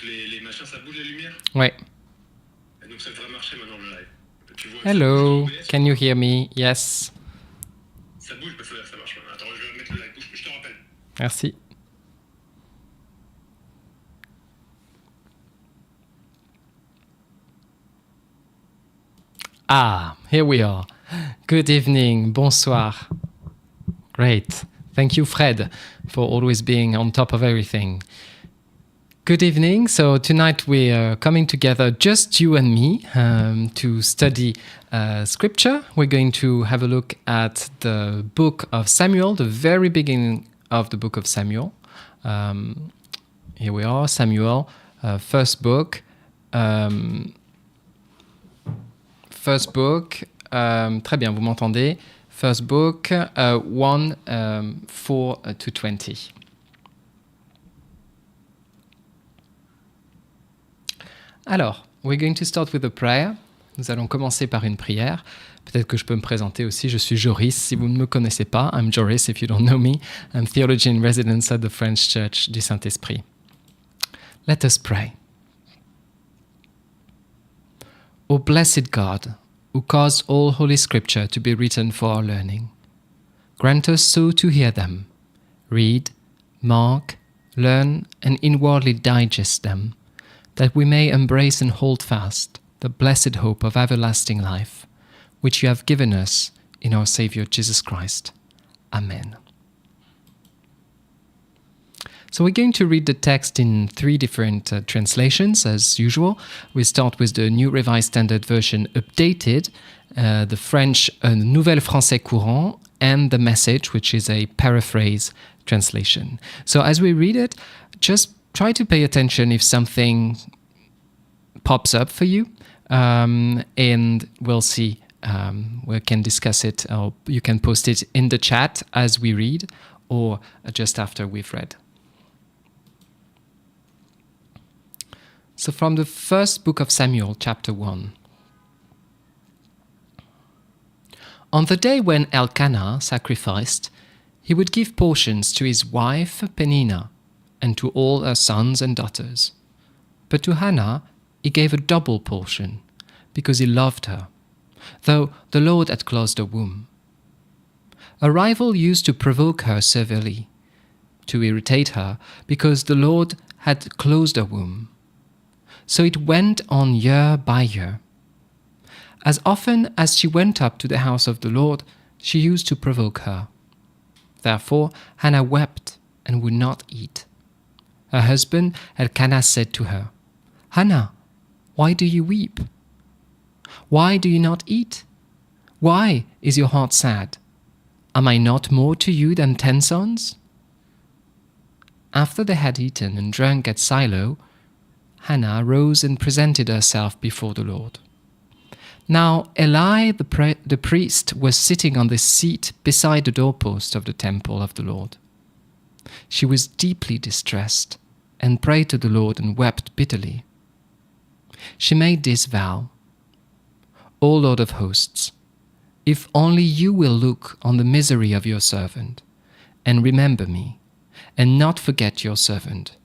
les machins, ça bouge la lumière. Ouais. Et donc ça devrait marcher maintenant le live. Tu vois, Hello, ça bouge can you hear me? Yes. Ça bouge, parce que ça marche maintenant. Attends, je vais mettre le live, je te rappelle. Merci. Ah, here we are. Good evening, bonsoir. Great. Thank you, Fred, for always being on top of everything. Good evening. So tonight we are coming together, just you and me, to study scripture. We're going to have a look at the book of Samuel, the very beginning of the book of Samuel. Here we are, Samuel, first book. First book, très bien, vous m'entendez. First book, 1, 4 to 20. Alors, we're going to start with a prayer. Nous allons commencer par une prière. Peut-être que je peux me présenter aussi. Je suis Joris, si vous ne me connaissez pas. I'm Joris, if you don't know me. I'm theologian in residence at the French Church du Saint-Esprit. Let us pray. O blessed God, who caused all Holy Scripture to be written for our learning, grant us so to hear them, read, mark, learn, and inwardly digest them, that we may embrace and hold fast the blessed hope of everlasting life, which you have given us in our Saviour Jesus Christ. Amen. So we're going to read the text in 3 different translations, as usual. We start with the New Revised Standard Version updated, the French Nouvelle Français Courant, and the Message, which is a paraphrase translation. So as we read it, just try to pay attention if something pops up for you, and we'll see. We can discuss it, or you can post it in the chat as we read, or just after we've read. So from the first book of Samuel, chapter 1. On the day when Elkanah sacrificed, he would give portions to his wife Peninnah and to all her sons and daughters. But to Hannah he gave a double portion, because he loved her, though the Lord had closed her womb. A rival used to provoke her severely, to irritate her, because the Lord had closed her womb. So it went on year by year. As often as she went up to the house of the Lord, she used to provoke her. Therefore Hannah wept and would not eat. Her husband Elkanah said to her, "Hannah, why do you weep? Why do you not eat? Why is your heart sad? Am I not more to you than 10 sons?" After they had eaten and drunk at Shiloh, Hannah rose and presented herself before the Lord. Now Eli the priest was sitting on the seat beside the doorpost of the temple of the Lord. She was deeply distressed and prayed to the Lord and wept bitterly. She made this vow, "O Lord of hosts, if only you will look on the misery of your servant, and remember me, and not forget your servant,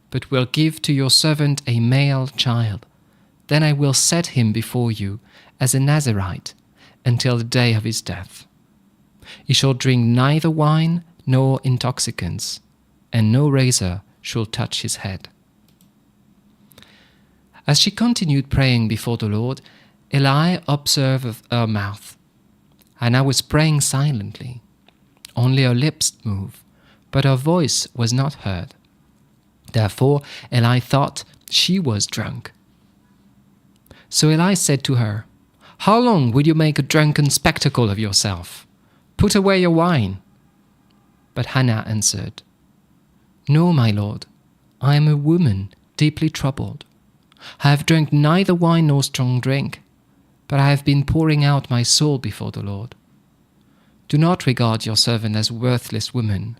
but will give to your servant a male child, then I will set him before you as a Nazirite until the day of his death. He shall drink neither wine nor intoxicants, and no razor shall touch his head." As she continued praying before the Lord, Eli observed her mouth. Hannah was praying silently. Only her lips moved, but her voice was not heard. Therefore Eli thought she was drunk. So Eli said to her, "How long will you make a drunken spectacle of yourself? Put away your wine." But Hannah answered, "No, my lord, I am a woman deeply troubled. I have drunk neither wine nor strong drink, but I have been pouring out my soul before the Lord. Do not regard your servant as a worthless woman,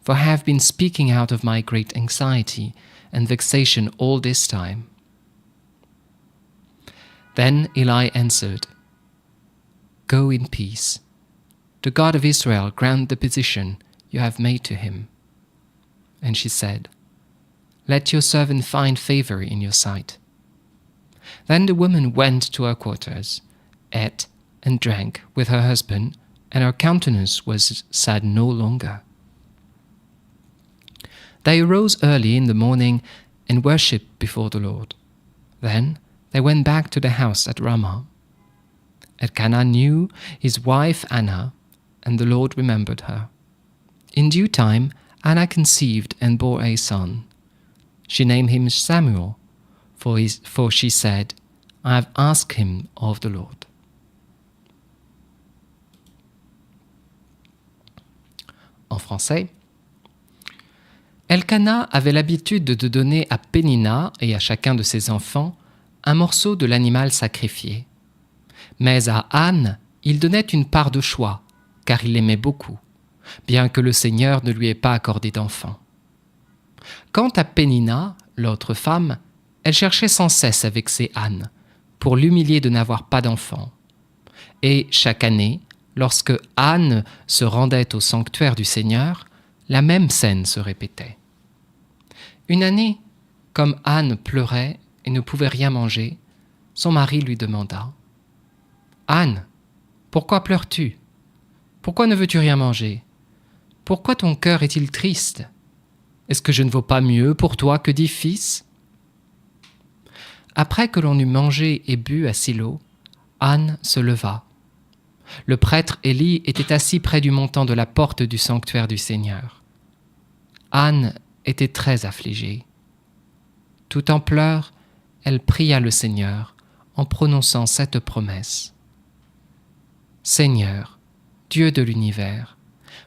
for I have been speaking out of my great anxiety and vexation all this time." Then Eli answered, "Go in peace. The God of Israel grant the petition you have made to him." And she said, let your servant find favor in your sight." Then the woman went to her quarters, ate and drank with her husband, and her countenance was sad no longer. They arose early in the morning and worshipped before the Lord. Then they went back to the house at Ramah. Elkanah knew his wife Anna, and the Lord remembered her. In due time, Anna conceived and bore a son. She named him Samuel, for she said, "I have asked him of the Lord." En français, Elkanah avait l'habitude de donner à Pénina et à chacun de ses enfants un morceau de l'animal sacrifié. Mais à Anne, il donnait une part de choix, car il l'aimait beaucoup, bien que le Seigneur ne lui ait pas accordé d'enfant. Quant à Pénina, l'autre femme, elle cherchait sans cesse à vexer Anne, pour l'humilier de n'avoir pas d'enfant. Et chaque année, lorsque Anne se rendait au sanctuaire du Seigneur, la même scène se répétait. Une année, comme Anne pleurait et ne pouvait rien manger, son mari lui demanda : « Anne, pourquoi pleures-tu ? Pourquoi ne veux-tu rien manger ? Pourquoi ton cœur est-il triste ? Est-ce que je ne vaux pas mieux pour toi que 10 fils ? » Après que l'on eut mangé et bu à Silo, Anne se leva. Le prêtre Élie était assis près du montant de la porte du sanctuaire du Seigneur. Anne était très affligée. Tout en pleurs, elle pria le Seigneur en prononçant cette promesse. « Seigneur, Dieu de l'univers,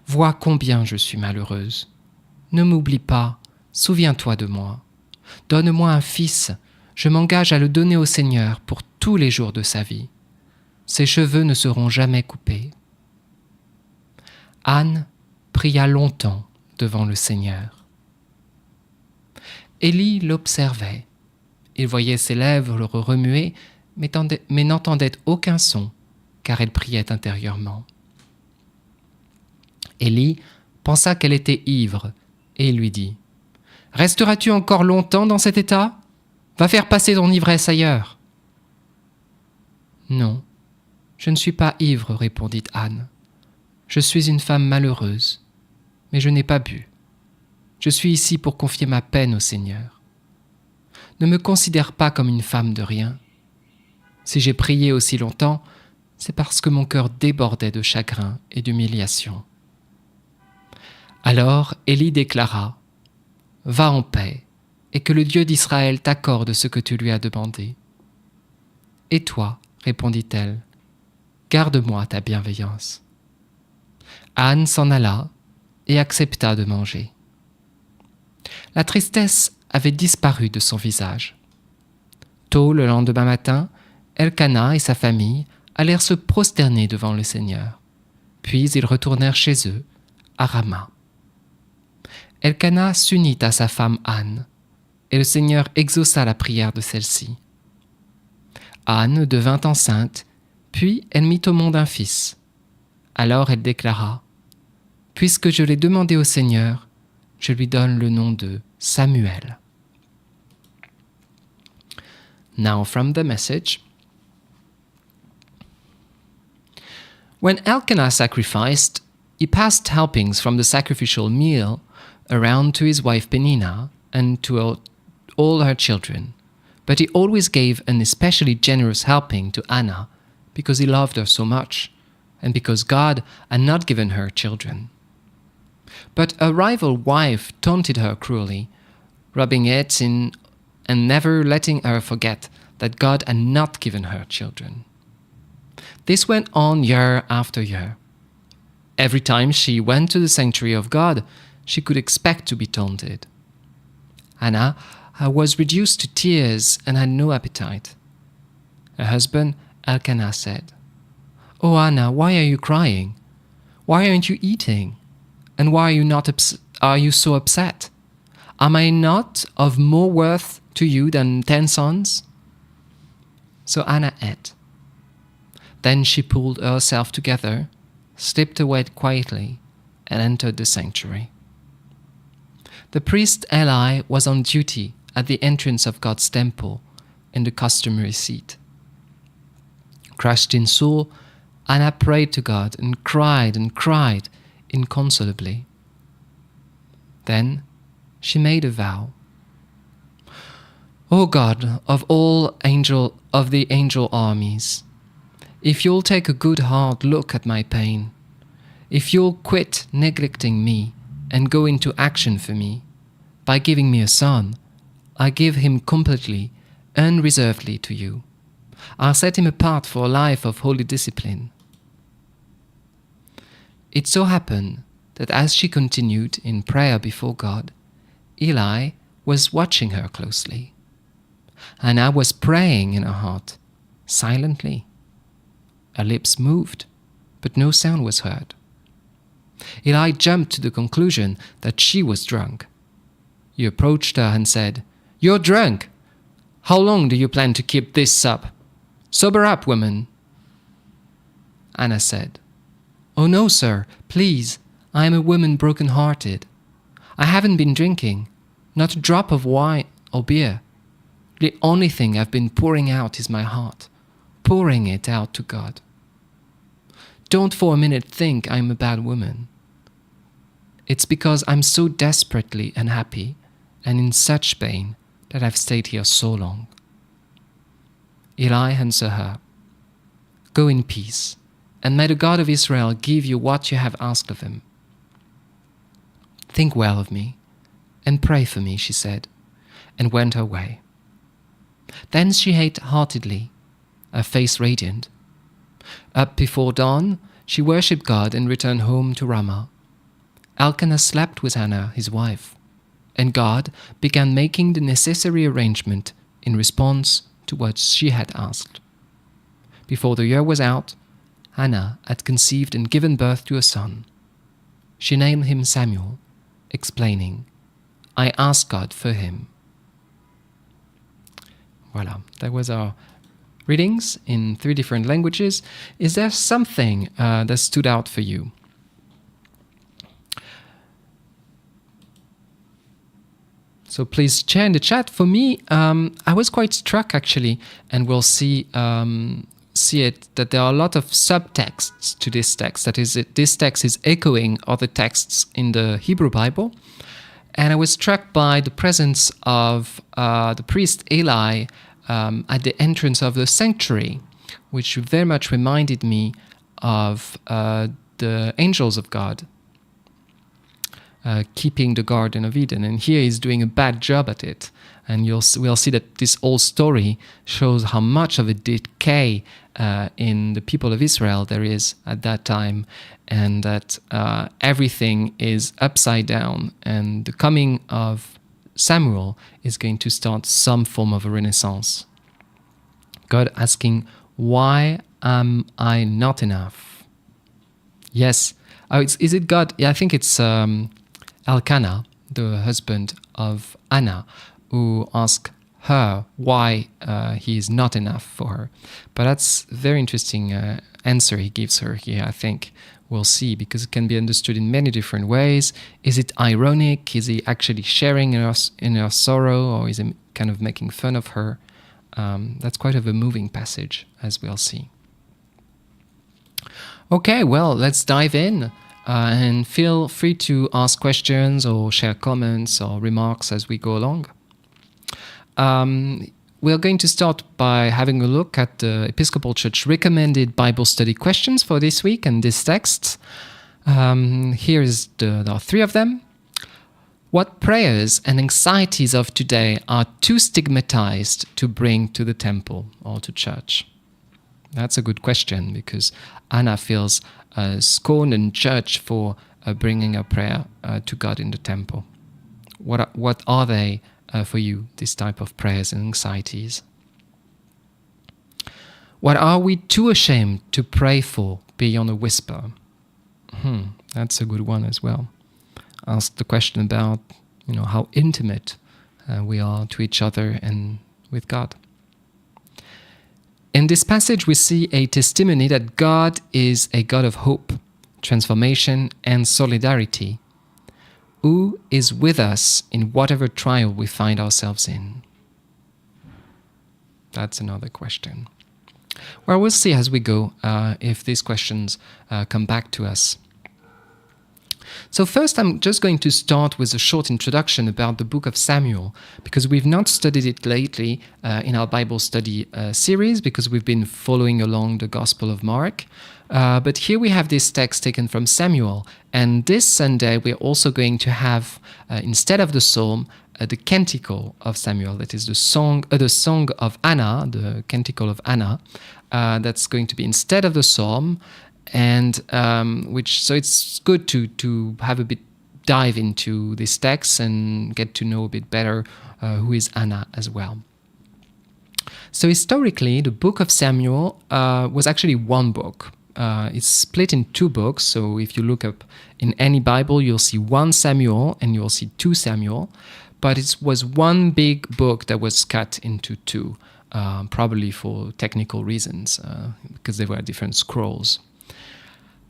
vois combien je suis malheureuse. Ne m'oublie pas, souviens-toi de moi. Donne-moi un fils, je m'engage à le donner au Seigneur pour tous les jours de sa vie. Ses cheveux ne seront jamais coupés. » Anne pria longtemps devant le Seigneur. Élie l'observait. Il voyait ses lèvres remuer, mais n'entendait aucun son, car elle priait intérieurement. Élie pensa qu'elle était ivre, et il lui dit : « Resteras-tu encore longtemps dans cet état ? Va faire passer ton ivresse ailleurs. » « Non, je ne suis pas ivre, répondit Anne. Je suis une femme malheureuse, mais je n'ai pas bu. Je suis ici pour confier ma peine au Seigneur. Ne me considère pas comme une femme de rien. Si j'ai prié aussi longtemps, c'est parce que mon cœur débordait de chagrin et d'humiliation. » Alors Élie déclara : « Va en paix, et que le Dieu d'Israël t'accorde ce que tu lui as demandé. » « Et toi, répondit-elle, garde-moi ta bienveillance. » Anne s'en alla et accepta de manger. La tristesse avait disparu de son visage. Tôt le lendemain matin, Elkanah et sa famille allèrent se prosterner devant le Seigneur. Puis ils retournèrent chez eux, à Ramah. Elkanah s'unit à sa femme Anne, et le Seigneur exauça la prière de celle-ci. Anne devint enceinte, puis elle mit au monde un fils. Alors elle déclara : « Puisque je l'ai demandé au Seigneur, je lui donne le nom de Samuel. » Now from the message. When Elkanah sacrificed, he passed helpings from the sacrificial meal around to his wife Penina and to all her children. But he always gave an especially generous helping to Anna because he loved her so much and because God had not given her children. But a rival wife taunted her cruelly, rubbing it in and never letting her forget that God had not given her children. This went on year after year. Every time she went to the sanctuary of God, she could expect to be taunted. Anna was reduced to tears and had no appetite. Her husband, Elkanah, said, "Oh, Anna, why are you crying? Why aren't you eating? And why are you so upset? Am I not of more worth to you than 10 sons?" So Anna ate. Then she pulled herself together, slipped away quietly, and entered the sanctuary. The priest Eli was on duty at the entrance of God's temple in the customary seat. Crushed in soul, Hannah prayed to God and cried inconsolably. Then she made a vow. O God of the angel armies, if you'll take a good hard look at my pain, if you'll quit neglecting me and go into action for me, by giving me a son, I give him completely, unreservedly to you. I'll set him apart for a life of holy discipline. It so happened that as she continued in prayer before God, Eli was watching her closely. Hannah was praying in her heart, silently. Her lips moved, but no sound was heard. Eli jumped to the conclusion that she was drunk. He approached her and said, "You're drunk! How long do you plan to keep this up? Sober up, woman." Hannah said, "Oh no, sir, please, I am a woman broken-hearted. I haven't been drinking, not a drop of wine or beer. The only thing I've been pouring out is my heart, pouring it out to God. Don't for a minute think I'm a bad woman. It's because I'm so desperately unhappy and in such pain that I've stayed here so long." Eli answered her, "Go in peace, and may the God of Israel give you what you have asked of him." "Think well of me, and pray for me," she said, and went her way. Then she ate heartily, her face radiant. Up before dawn, she worshipped God and returned home to Ramah. Elkanah slept with Hannah, his wife, and God began making the necessary arrangement in response to what she had asked. Before the year was out, Hannah had conceived and given birth to a son. She named him Samuel, explaining, "I asked God for him." Voilà, that was our readings in 3 different languages. Is there something that stood out for you? So please share in the chat. For me, I was quite struck actually, and we'll see it, that there are a lot of subtexts to this text. That is, this text is echoing other texts in the Hebrew Bible. And I was struck by the presence of the priest Eli at the entrance of the sanctuary, which very much reminded me of the angels of God keeping the Garden of Eden. And here he's doing a bad job at it. And we'll see that this whole story shows how much of a decay in the people of Israel there is at that time, and that everything is upside down. And the coming of Samuel is going to start some form of a renaissance. God asking, "Why am I not enough?" Yes. Oh, is it God? Yeah, I think it's Elkanah, the husband of Hannah, who asked her why he is not enough for her. But that's a very interesting answer he gives her here, I think. We'll see, because it can be understood in many different ways. Is it ironic? Is he actually sharing in her sorrow, or is he kind of making fun of her? That's quite of a moving passage, as we'll see. Okay, well, let's dive in. And feel free to ask questions or share comments or remarks as we go along. We're going to start by having a look at the Episcopal Church recommended Bible study questions for this week and this text. There are 3 of them. What prayers and anxieties of today are too stigmatized to bring to the temple or to church? That's a good question, because Anna feels scorned and judged for bringing a prayer to God in the temple. What are they for you, this type of prayers and anxieties? What are we too ashamed to pray for beyond a whisper? That's a good one as well. Ask the question about how intimate we are to each other and with God. In this passage, we see a testimony that God is a God of hope, transformation, and solidarity. Who is with us in whatever trial we find ourselves in? That's another question. Well, we'll see as we go if these questions come back to us. So first, I'm just going to start with a short introduction about the book of Samuel, because we've not studied it lately in our Bible study series, because we've been following along the Gospel of Mark. But here we have this text taken from Samuel, and this Sunday we're also going to have, instead of the psalm, the canticle of Samuel. That is the song of Anna, the canticle of Anna. That's going to be instead of the psalm. And so it's good to have a bit dive into this text and get to know a bit better who is Anna as well. So historically, the book of Samuel was actually one book. It's split in two books. So if you look up in any Bible, you'll see 1 Samuel and you'll see 2 Samuel. But it was one big book that was cut into two, probably for technical reasons, because they were different scrolls.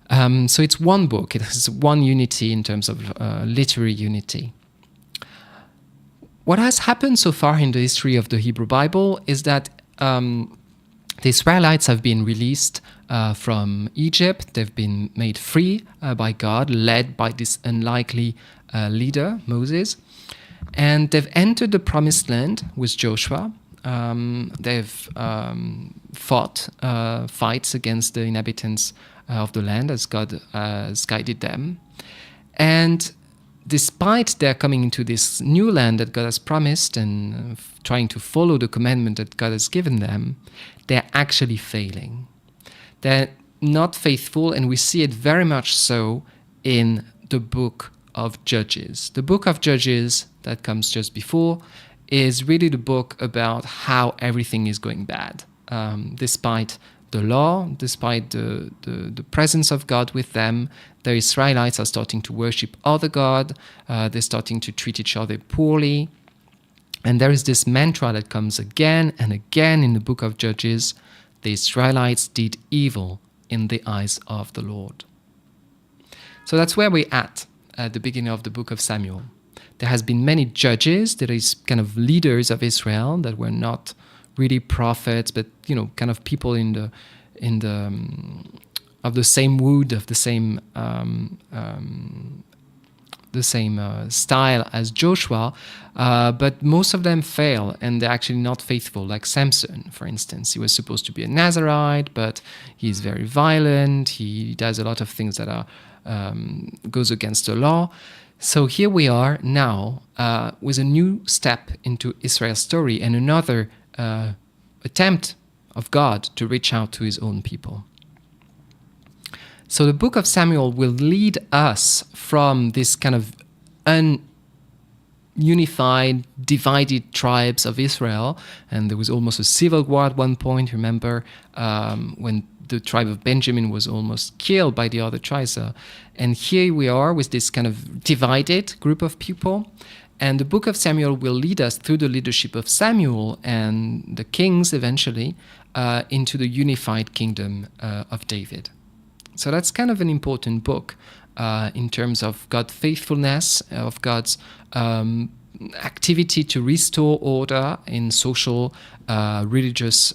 So it's one book. It has one unity in terms of literary unity. What has happened so far in the history of the Hebrew Bible is that the Israelites have been released from Egypt. They've been made free by God, led by this unlikely leader, Moses. And they've entered the Promised Land with Joshua. They've fought fights against the inhabitants of the land as God has guided them. And despite their coming into this new land that God has promised and trying to follow the commandment that God has given them, they're actually failing. They're not faithful, and we see it very much so in the book of Judges. The book of Judges that comes just before is really the book about how everything is going bad. Despite the law, despite the presence of God with them, the Israelites are starting to worship other gods. They're starting to treat each other poorly. And there is this mantra that comes again and again in the book of Judges: the Israelites did evil in the eyes of the Lord. So that's where we're at the beginning of the book of Samuel. There has been many judges, there is kind of leaders of Israel that were not really prophets, but kind of people in the of the same wood, of the same style as Joshua, but most of them fail and they're actually not faithful. Like Samson, for instance, he was supposed to be a Nazirite, but he's very violent. He does a lot of things that are goes against the law. So here we are now with a new step into Israel's story and another attempt of God to reach out to his own people. So the book of Samuel will lead us from this kind of ununified, divided tribes of Israel, and there was almost a civil war at one point, remember, when the tribe of Benjamin was almost killed by the other tribes. And here we are with this kind of divided group of people. And the book of Samuel will lead us through the leadership of Samuel and the kings eventually into the unified kingdom of David. So that's kind of an important book in terms of God's faithfulness, of God's activity to restore order in social, religious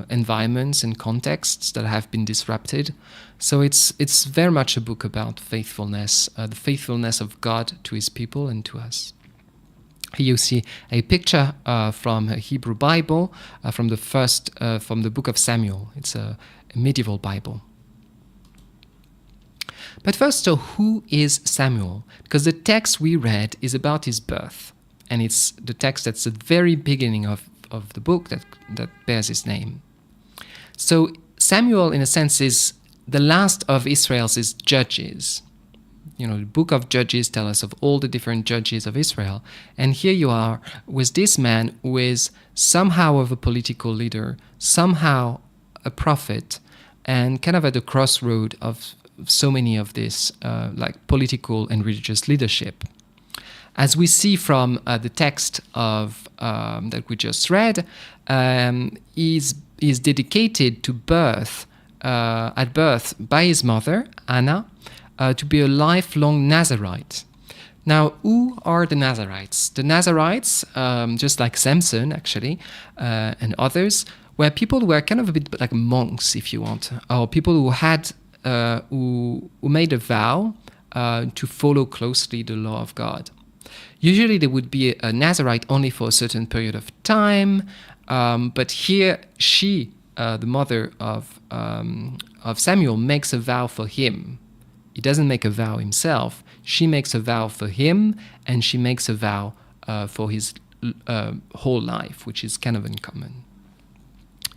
environments and contexts that have been disrupted. So it's very much a book about faithfulness, the faithfulness of God to his people and to us. Here you see a picture from a Hebrew Bible, from the book of Samuel. It's a medieval Bible. But first, so who is Samuel? Because the text we read is about his birth, and it's the text that's the very beginning of the book that bears his name. So Samuel, in a sense, is the last of Israel's judges. The book of Judges tells us of all the different judges of Israel. And here you are with this man who is somehow of a political leader, somehow a prophet, and kind of at the crossroad of so many of this like political and religious leadership. As we see from the text of that we just read, is dedicated to birth by his mother, Anna, to be a lifelong Nazirite. Now, who are the Nazarites? The Nazarites, just like Samson actually, and others, were people who were kind of a bit like monks, if you want, or people who had who made a vow to follow closely the law of God. Usually, there would be a Nazarite only for a certain period of time, but here she, the mother of Samuel, makes a vow for him. He doesn't make a vow himself. She makes a vow for him, and she makes a vow for his whole life, which is kind of uncommon.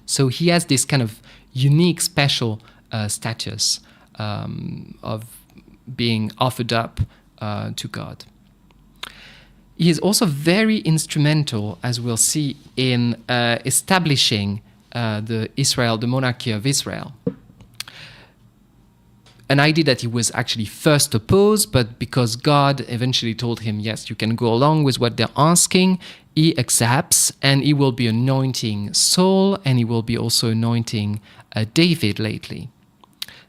So he has this kind of unique, special status of being offered up to God. He is also very instrumental, as we'll see, in establishing the monarchy of Israel. An idea that he was actually first opposed, but because God eventually told him, yes, you can go along with what they're asking, he accepts, and he will be anointing Saul, and he will be also anointing David lately.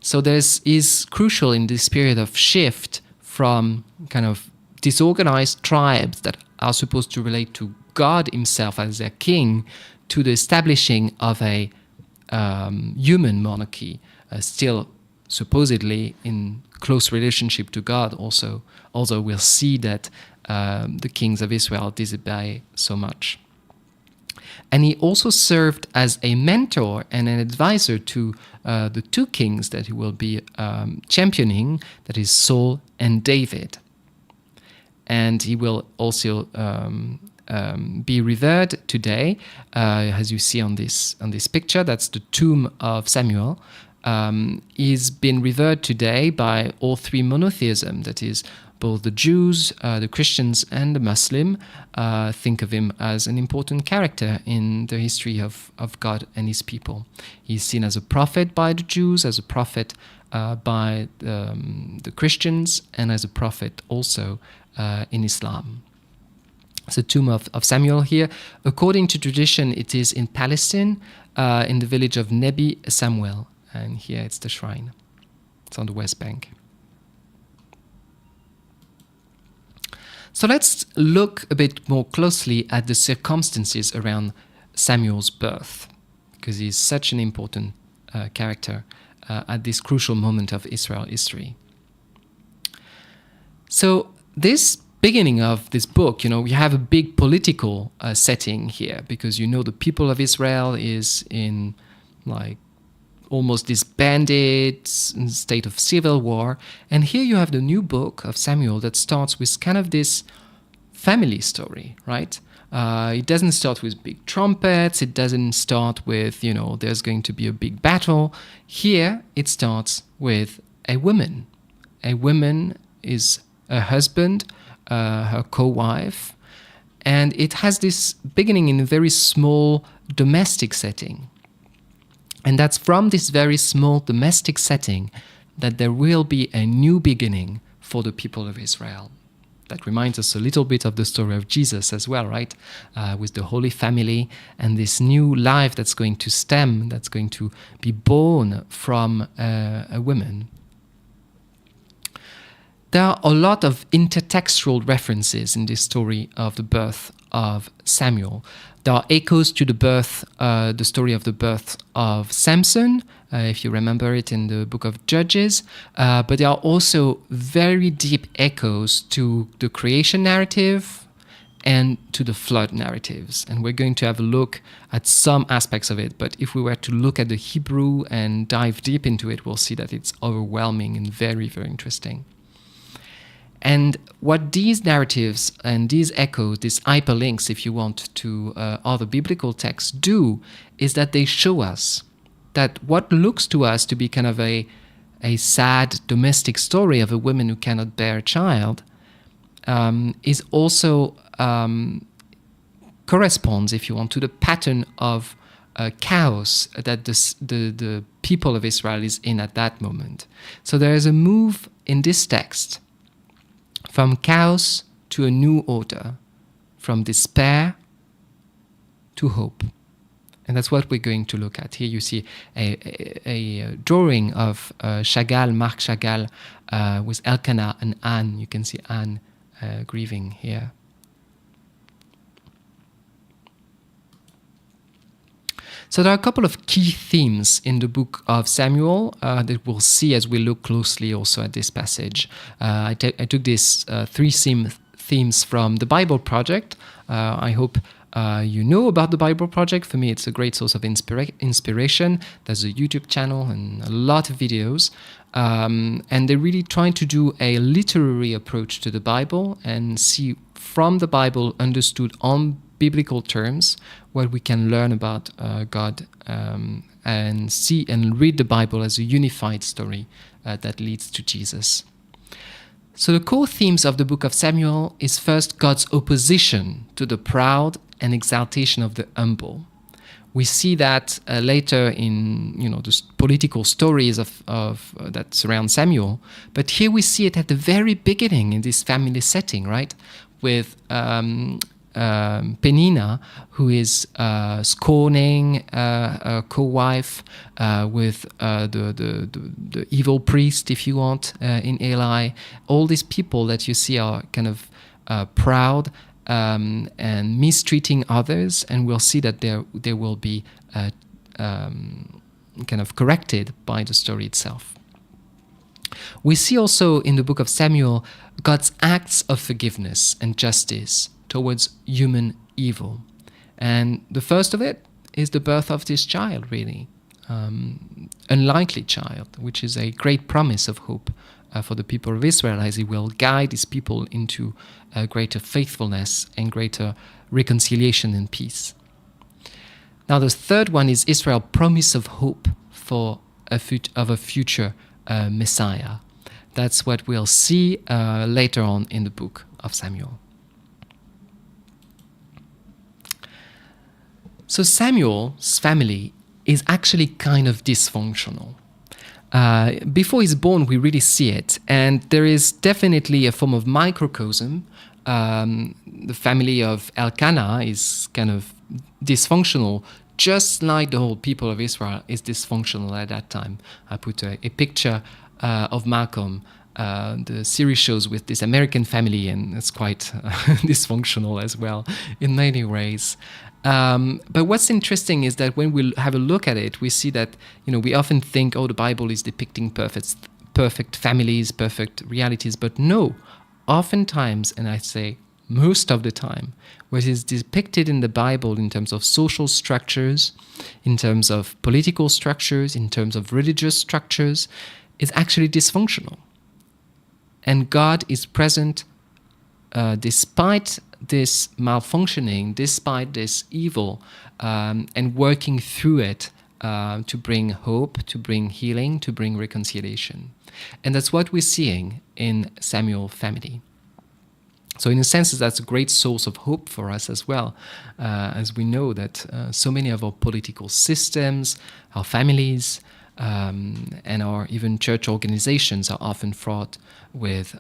So is crucial in this period of shift from kind of disorganized tribes that are supposed to relate to God himself as their king, to the establishing of a human monarchy, still supposedly in close relationship to God also, although we'll see that the kings of Israel disobey so much. And he also served as a mentor and an advisor to the two kings that he will be championing, that is Saul and David. And he will also be revered today, as you see on this picture. That's the tomb of Samuel. He's been revered today by all three monotheism, that is, both the Jews, the Christians, and the Muslim think of him as an important character in the history of God and his people. He's seen as a prophet by the Jews, as a prophet by the Christians, and as a prophet also in Islam. It's the tomb of Samuel here. According to tradition, it is in Palestine, in the village of Nebi Samuel. And here it's the shrine. It's on the West Bank. So let's look a bit more closely at the circumstances around Samuel's birth, because he's such an important character at this crucial moment of Israel history. So this beginning of this book, we have a big political setting here, because the people of Israel is in almost disbanded state of civil war. And here you have the new book of Samuel that starts with kind of this family story, right? It doesn't start with big trumpets. It doesn't start with, there's going to be a big battle. Here it starts with a woman. A woman is a husband, her co-wife. And it has this beginning in a very small domestic setting. And that's from this very small domestic setting that there will be a new beginning for the people of Israel. That reminds us a little bit of the story of Jesus as well, right? With the Holy Family and this new life that's going to stem, that's going to be born from a woman. There are a lot of intertextual references in this story of the birth of Samuel. There are echoes to the story of the birth of Samson, if you remember it in the book of Judges. But there are also very deep echoes to the creation narrative and to the flood narratives. And we're going to have a look at some aspects of it. But if we were to look at the Hebrew and dive deep into it, we'll see that it's overwhelming and very, very interesting. And what these narratives and these echoes, these hyperlinks, if you want, to other biblical texts do, is that they show us that what looks to us to be kind of a sad domestic story of a woman who cannot bear a child is also corresponds, if you want, to the pattern of chaos that the people of Israel is in at that moment. So there is a move in this text from chaos to a new order, from despair to hope. And that's what we're going to look at. Here you see a drawing of Marc Chagall, with Elkanah and Anne. You can see Anne grieving here. So there are a couple of key themes in the book of Samuel that we'll see as we look closely also at this passage. I took these three themes from the Bible Project. I hope you know about the Bible Project. For me, it's a great source of inspiration. There's a YouTube channel and a lot of videos. And they're really trying to do a literary approach to the Bible and see from the Bible understood on biblical terms what we can learn about God and see and read the Bible as a unified story that leads to Jesus. So the core themes of the book of Samuel is first God's opposition to the proud and exaltation of the humble. We see that later in the political stories of that surround Samuel, but here we see it at the very beginning in this family setting, right? With Peninnah, who is scorning a co-wife with the evil priest, if you want, in Eli. All these people that you see are kind of proud and mistreating others, and we'll see that they will be kind of corrected by the story itself. We see also in the book of Samuel God's acts of forgiveness and justice towards human evil. And the first of it is the birth of this child, really. Unlikely child, which is a great promise of hope for the people of Israel, as he will guide his people into greater faithfulness and greater reconciliation and peace. Now the third one is Israel's promise of hope for a future Messiah. That's what we'll see later on in the book of Samuel. So Samuel's family is actually kind of dysfunctional. Before he's born, we really see it. And there is definitely a form of microcosm. The family of Elkanah is kind of dysfunctional, just like the whole people of Israel is dysfunctional at that time. I put a picture of Malcolm. The series shows with this American family, and it's quite dysfunctional as well in many ways. But what's interesting is that when we have a look at it, we see that we often think, the Bible is depicting perfect families, perfect realities. But no, oftentimes, and I say most of the time, what is depicted in the Bible in terms of social structures, in terms of political structures, in terms of religious structures, is actually dysfunctional. And God is present despite this malfunctioning, despite this evil, and working through it to bring hope, to bring healing, to bring reconciliation. And that's what we're seeing in Samuel's family. So in a sense, that's a great source of hope for us as well, as we know that so many of our political systems, our families, and our even church organizations are often fraught with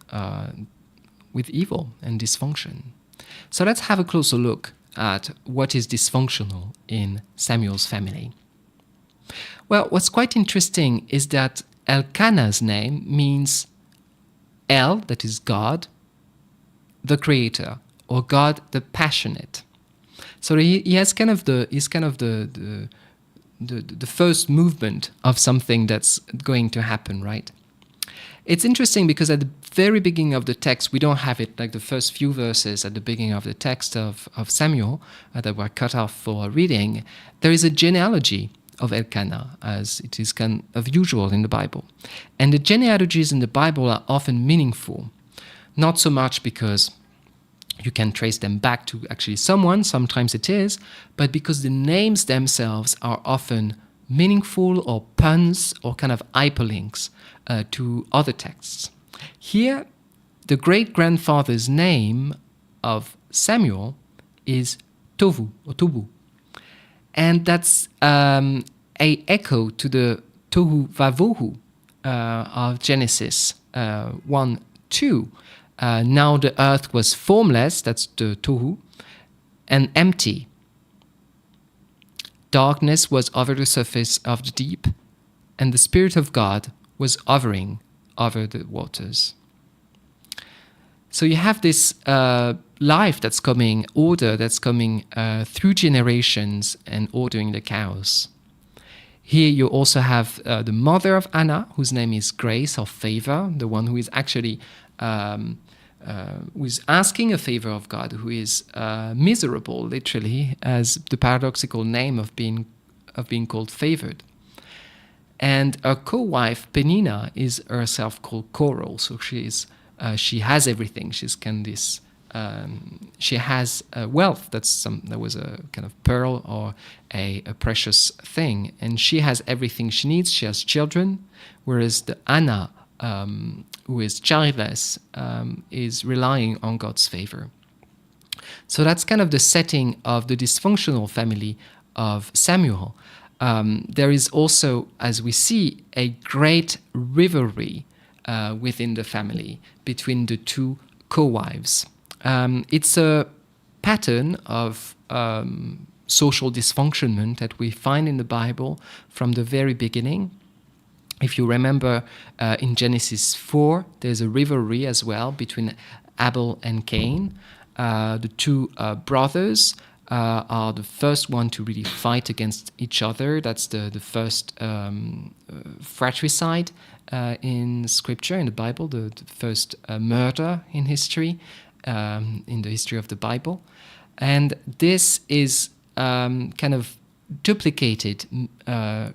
evil and dysfunction. So let's have a closer look at what is dysfunctional in Samuel's family. Well, what's quite interesting is that Elkanah's name means El, that is God, the Creator, or God the Passionate. So he has kind of the first movement of something that's going to happen, right? It's interesting because at the very beginning of the text, we don't have it, like the first few verses at the beginning of the text of Samuel that were cut off for reading. There is a genealogy of Elkanah, as it is kind of usual in the Bible. And the genealogies in the Bible are often meaningful, not so much because you can trace them back to actually someone, sometimes it is, but because the names themselves are often meaningful or puns or kind of hyperlinks to other texts. Here, the great-grandfather's name of Samuel is Tovu, or Tobu. And that's a echo to the Tohu Vavohu of Genesis 1:2. Now the earth was formless, that's the Tohu, and empty. Darkness was over the surface of the deep, and the Spirit of God was hovering over the waters. So you have this life that's coming, order that's coming through generations and ordering the chaos. Here you also have the mother of Anna, whose name is Grace or Favor, the one who is actually who is asking a favor of God, who is miserable, literally, as the paradoxical name of being called favored. And her co-wife Penina is herself called Coral, so she has everything. She's kind of this. She has wealth. That was a kind of pearl or a precious thing, and she has everything she needs. She has children, whereas the Anna, who is childless, is relying on God's favor. So that's kind of the setting of the dysfunctional family of Samuel. There is also, as we see, a great rivalry within the family between the two co-wives. It's a pattern of social dysfunctionment that we find in the Bible from the very beginning. If you remember, in Genesis 4, there's a rivalry as well between Abel and Cain. The two brothers are the first one to really fight against each other. That's the first fratricide in Scripture, in the Bible, the first murder in history, in the history of the Bible. And this is kind of duplicated,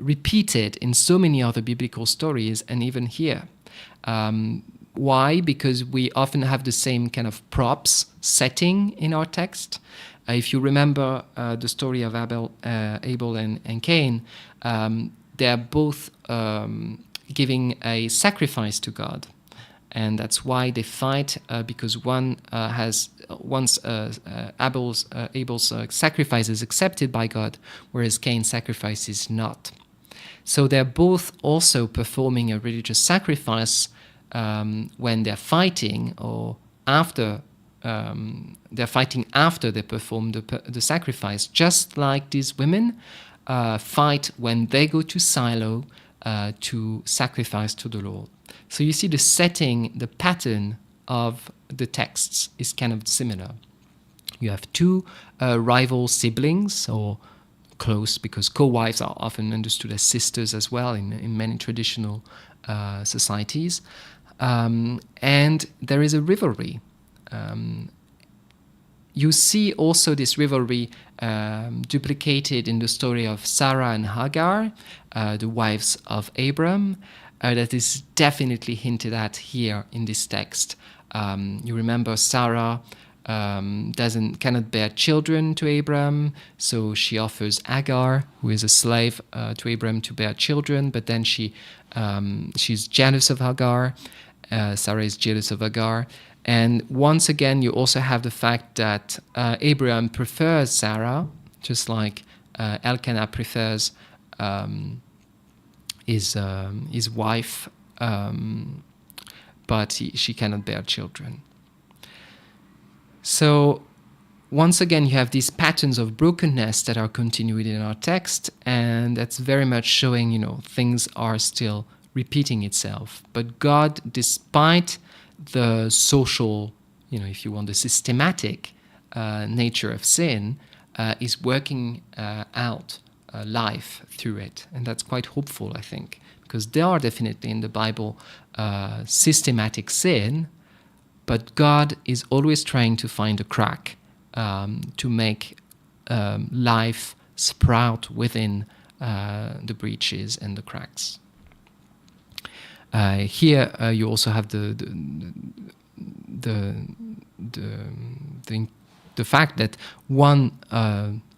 repeated in so many other biblical stories, and even here. Why? Because we often have the same kind of props setting in our text. If you remember the story of Abel and Cain, they are both giving a sacrifice to God. And that's why they fight, because once Abel's sacrifice is accepted by God, whereas Cain's sacrifice is not. So they're both also performing a religious sacrifice when they're fighting, or after they're fighting after they perform the sacrifice, just like these women fight when they go to Shiloh to sacrifice to the Lord. So you see the setting, the pattern of the texts is kind of similar. You have two rival siblings, or close, because co-wives are often understood as sisters as well in many traditional societies. And there is a rivalry. You see also this rivalry duplicated in the story of Sarah and Hagar, the wives of Abram. That is definitely hinted at here in this text. You remember Sarah cannot bear children to Abram, so she offers Hagar, who is a slave to Abram, to bear children. But then she's jealous of Hagar. Sarah is jealous of Hagar. And once again, you also have the fact that Abraham prefers Sarah, just like Elkanah prefers his wife, but she cannot bear children. So once again, you have these patterns of brokenness that are continued in our text, and that's very much showing, things are still repeating itself. But God, despite the social, if you want, the systematic nature of sin, is working out life through it. And that's quite hopeful, I think, because there are definitely in the Bible systematic sin, but God is always trying to find a crack to make life sprout within the breaches and the cracks. Here you also have the fact that one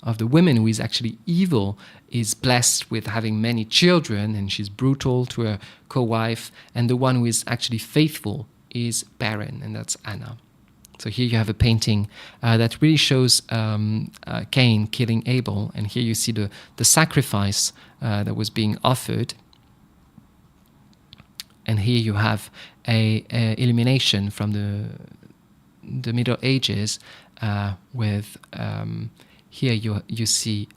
of the women who is actually evil is blessed with having many children, and she's brutal to her co-wife, and the one who is actually faithful is barren, and that's Anna. So here you have a painting that really shows Cain killing Abel, and here you see the sacrifice that was being offered. And here you have a illumination from the Middle Ages with here you see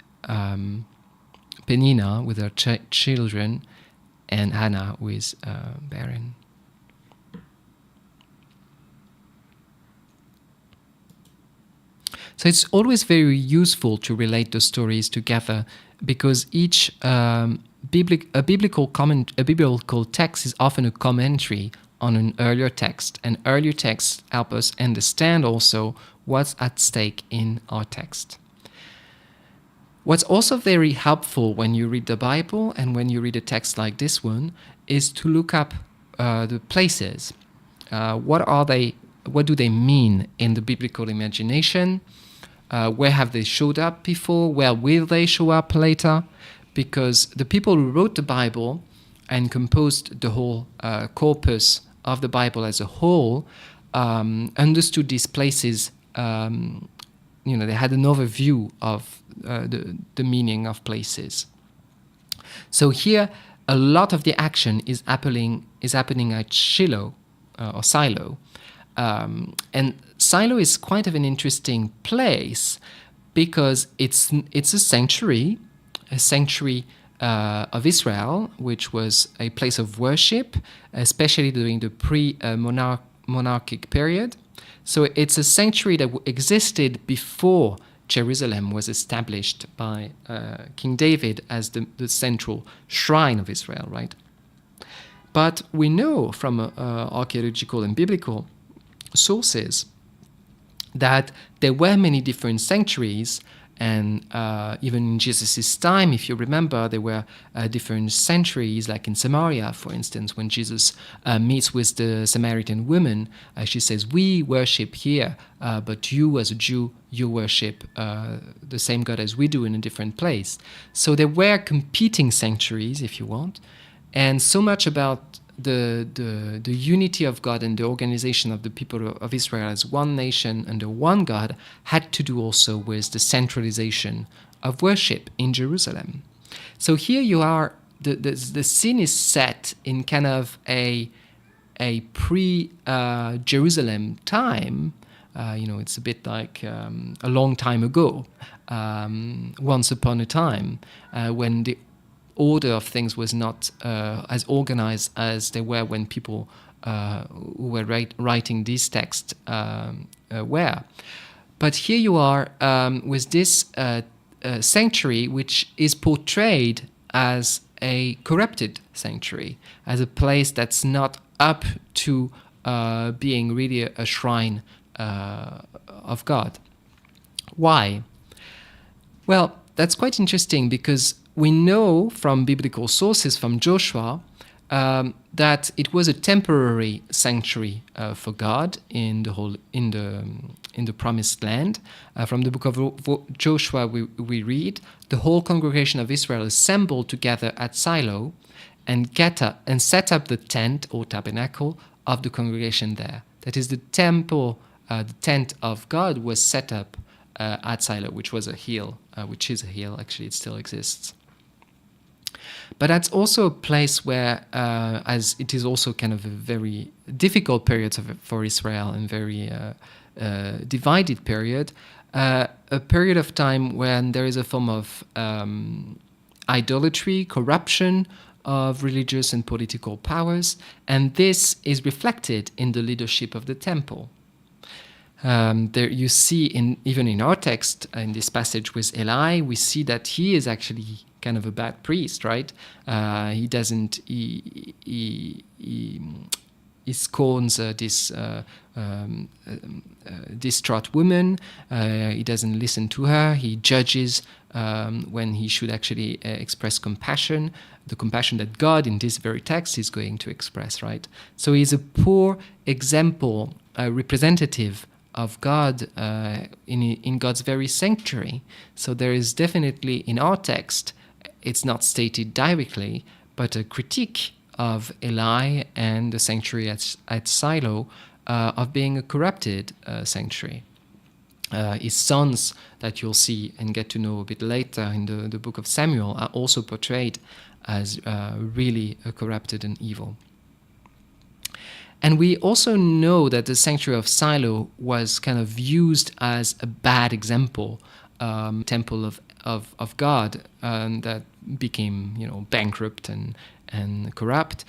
Penina with her children, and Hannah who is barren. So it's always very useful to relate the stories together, because each biblical text is often a commentary on an earlier text, and earlier texts help us understand also what's at stake in our text. What's also very helpful when you read the Bible and when you read a text like this one is to look up the places. What are they? What do they mean in the biblical imagination? Where have they showed up before? Where will they show up later? Because the people who wrote the Bible and composed the whole corpus of the Bible as a whole understood these places. They had an overview of the meaning of places. So here, a lot of the action is happening at Shiloh or Silo. And Silo is quite of an interesting place because it's a sanctuary of Israel, which was a place of worship, especially during the pre-monarchic period. So it's a sanctuary that existed before Jerusalem was established by King David as the central shrine of Israel, right? But we know from archaeological and biblical sources that there were many different sanctuaries, and even in Jesus' time, if you remember, there were different sanctuaries, like in Samaria, for instance, when Jesus meets with the Samaritan woman, she says, "We worship here, but you as a Jew, you worship the same God as we do in a different place." So there were competing sanctuaries, if you want, and so much about the unity of God and the organization of the people of Israel as one nation under one God had to do also with the centralization of worship in Jerusalem. So here you are, the scene is set in kind of a pre-Jerusalem time. It's a bit like a long time ago, once upon a time, when the order of things was not as organized as they were when people who were writing these texts were. But here you are with this sanctuary, which is portrayed as a corrupted sanctuary, as a place that's not up to being really a shrine of God. Why? Well, that's quite interesting, because we know from biblical sources, from Joshua, that it was a temporary sanctuary for God in the Promised Land. From the book of Joshua, we read, "The whole congregation of Israel assembled together at Silo and set up the tent or tabernacle of the congregation there." That is, the temple, the tent of God was set up at Silo, which is a hill. Actually, it still exists. But that's also a place where, as it is also kind of a very difficult period for Israel and very divided period, a period of time when there is a form of idolatry, corruption of religious and political powers, and this is reflected in the leadership of the temple. There you see, even in our text, in this passage with Eli, we see that he is actually kind of a bad priest, right? He scorns this distraught woman. He doesn't listen to her. He judges when he should actually express compassion, the compassion that God in this very text is going to express, right? So he's a poor example, representative of God in God's very sanctuary. So there is definitely in our text, it's not stated directly, but a critique of Eli and the sanctuary at Silo of being a corrupted sanctuary. His sons, that you'll see and get to know a bit later in the book of Samuel, are also portrayed as really corrupted and evil. And we also know that the sanctuary of Silo was kind of used as a bad example, temple of God, that became, bankrupt and corrupt,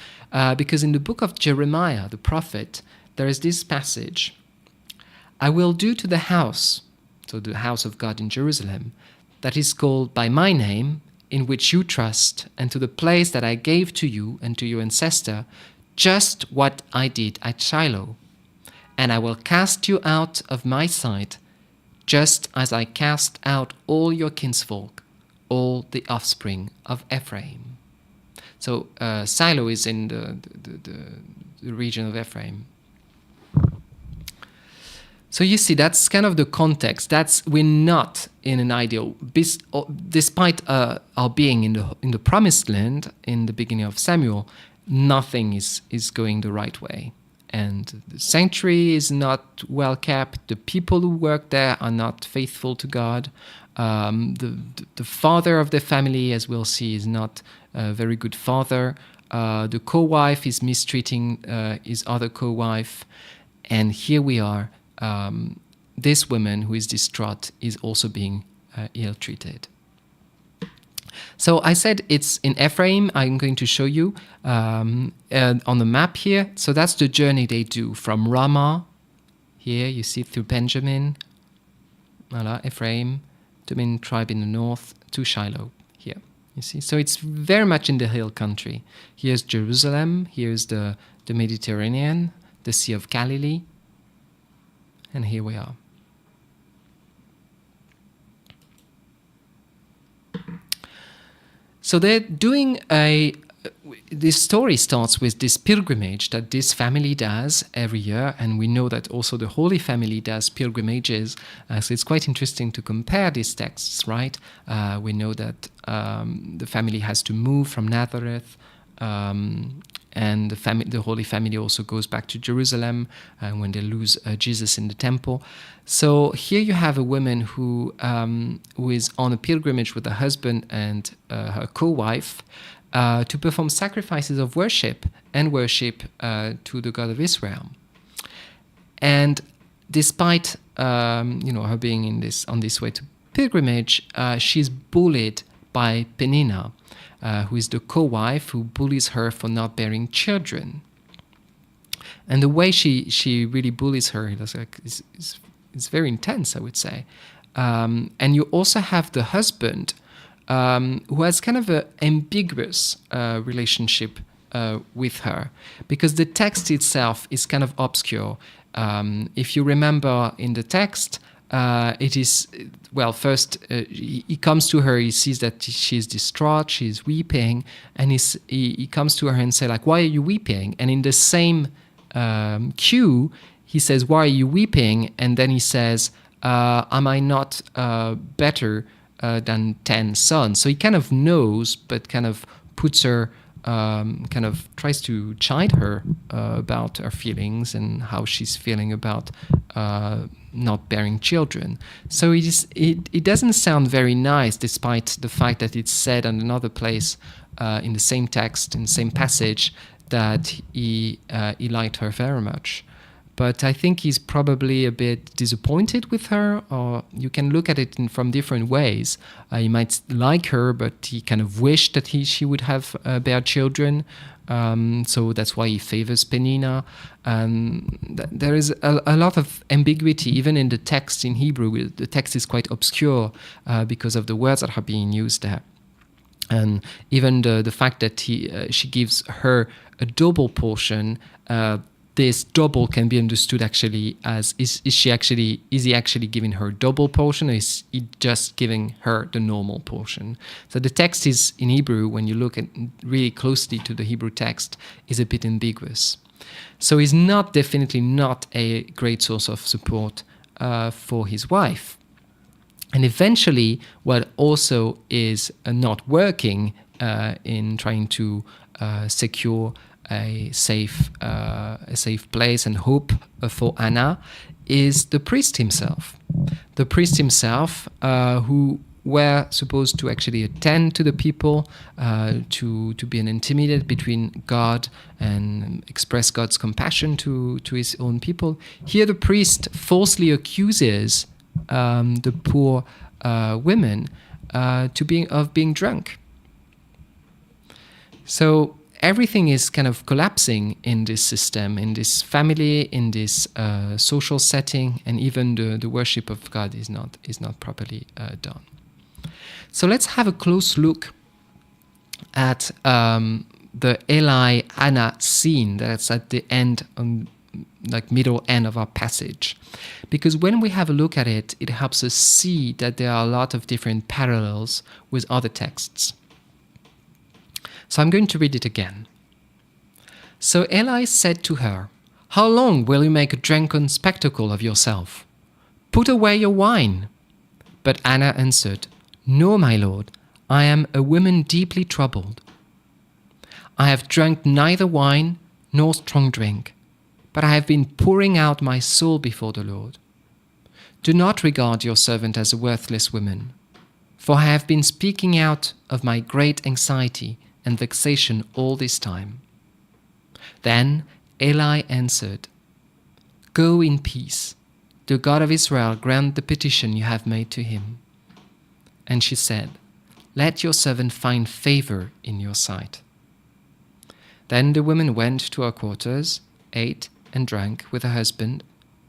because in the book of Jeremiah, the prophet, there is this passage: "I will do to the house so the house of God in Jerusalem, that is called by my name, in which you trust, and to the place that I gave to you and to your ancestor, just what I did at Shiloh. And I will cast you out of my sight, just as I cast out all your kinsfolk, all the offspring of Ephraim. So Shiloh is in the region of Ephraim. So you see, that's kind of the context. We're not in an ideal, despite our being in the promised land in the beginning of Samuel. Nothing is going the right way, and the sanctuary is not well kept. The people who work there are not faithful to God. The father of the family, as we'll see, is not a very good father. The co-wife is mistreating his other co-wife, and here we are. This woman who is distraught is also being ill-treated. So I said it's in Ephraim. I'm going to show you on the map here. So that's the journey they do from Ramah, here you see through Benjamin, voilà, Ephraim, the main tribe in the north, to Shiloh, here, you see. So it's very much in the hill country. Here's Jerusalem, here's the Mediterranean, the Sea of Galilee, and here we are. So they're doing this story starts with this pilgrimage that this family does every year, and we know that also the Holy Family does pilgrimages. So it's quite interesting to compare these texts, right? We know that the family has to move from Nazareth, and the Holy Family also goes back to Jerusalem when they lose Jesus in the temple. So here you have a woman who is on a pilgrimage with her husband and her co-wife to perform sacrifices of worship and worship to the God of Israel. And despite her being on this way to pilgrimage, she's bullied by Peninnah, who is the co-wife who bullies her for not bearing children. And the way she really bullies her is very intense, I would say. And you also have the husband who has kind of an ambiguous relationship with her, because the text itself is kind of obscure. If you remember in the text, it is, well, first he comes to her, he sees that she's distraught, she's weeping, and he comes to her and says, like, why are you weeping? And in the same cue, he says, why are you weeping? And then he says, am I not better than 10 sons? So he kind of knows, but kind of puts her, kind of tries to chide her about her feelings and how she's feeling about not bearing children. So it doesn't sound very nice, despite the fact that it's said in another place in the same text, in the same passage, that he liked her very much. But I think he's probably a bit disappointed with her, or you can look at it from different ways. He might like her, but he kind of wished that she would have bear children. So that's why he favors Peninnah. There is a lot of ambiguity, even in the text in Hebrew. The text is quite obscure because of the words that are being used there. And even the fact that she gives her a double portion, this double can be understood actually as is he actually giving her double portion, or is he just giving her the normal portion? So the text is in Hebrew, when you look at really closely to the Hebrew text, is a bit ambiguous. So he's definitely not a great source of support for his wife. And eventually, what also is not working in trying to secure a safe place and hope for Anna is the priest himself. The priest himself, who were supposed to actually attend to the people, to be an intermediary between God and express God's compassion to his own people. Here the priest falsely accuses the poor women of being drunk. So everything is kind of collapsing in this system, in this family, in this social setting, and even the worship of God is not properly done. So let's have a close look at the Eli-Hannah scene that's at the end, middle end of our passage. Because when we have a look at it, it helps us see that there are a lot of different parallels with other texts. So I'm going to read it again. So Eli said to her, "How long will you make a drunken spectacle of yourself? Put away your wine." But Hannah answered, "No, my lord, I am a woman deeply troubled. I have drunk neither wine nor strong drink, but I have been pouring out my soul before the Lord. Do not regard your servant as a worthless woman, for I have been speaking out of my great anxiety and vexation all this time." Then Eli answered, "Go in peace. The God of Israel grant the petition you have made to him." And she said, "Let your servant find favor in your sight." Then the woman went to her quarters, ate and drank with her husband,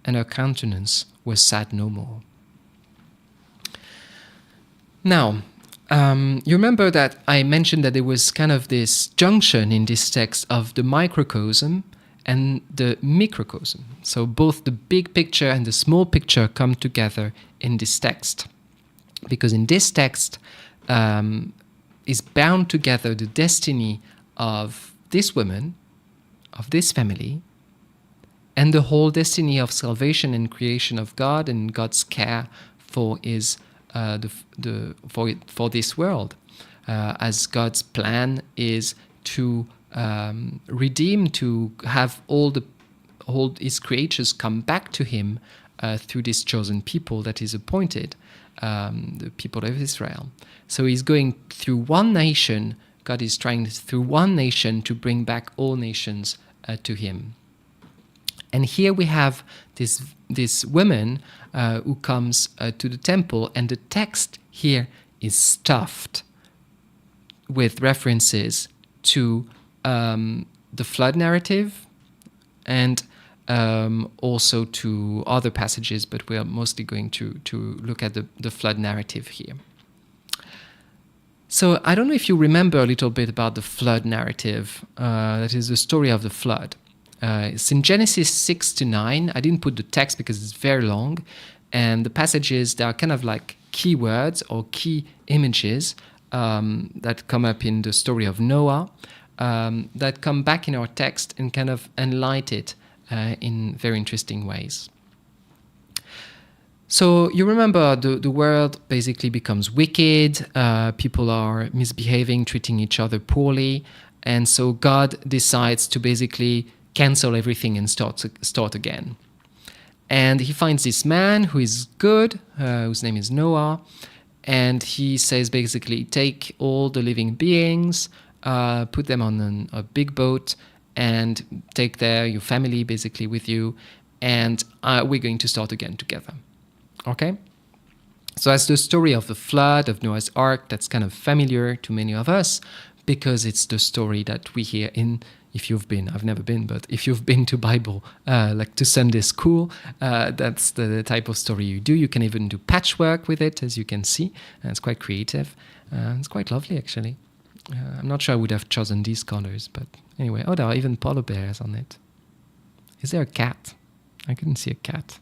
and her countenance was sad no more. Now, you remember that I mentioned that there was kind of this junction in this text of the microcosm and the microcosm. So both the big picture and the small picture come together in this text. Because in this text is bound together the destiny of this woman, of this family, and the whole destiny of salvation and creation of God and God's care for his for this world, as God's plan is to redeem, to have all his creatures come back to him through this chosen people that is appointed, the people of Israel. So he's going through one nation. God is trying through one nation to bring back all nations to him. And here we have this woman who comes to the temple, and the text here is stuffed with references to the flood narrative and also to other passages, but we are mostly going to look at the flood narrative here. So I don't know if you remember a little bit about the flood narrative. That is the story of the flood. It's in Genesis 6 to 9. I didn't put the text because it's very long. And the passages, they are kind of like keywords or key images that come up in the story of Noah, that come back in our text and kind of enlighten it in very interesting ways. So you remember the world basically becomes wicked, people are misbehaving, treating each other poorly, and so God decides to basically cancel everything and start again. And he finds this man who is good, whose name is Noah, and he says basically, take all the living beings, put them on a big boat, and take your family basically with you, and we're going to start again together. Okay? So that's the story of the flood, of Noah's Ark, that's kind of familiar to many of us, because it's the story that we hear if you've been, I've never been, but if you've been to Bible, like to Sunday school, that's the type of story you do. You can even do patchwork with it, as you can see. It's quite creative. It's quite lovely, actually. I'm not sure I would have chosen these colors, but anyway. Oh, there are even polar bears on it. Is there a cat? I couldn't see a cat.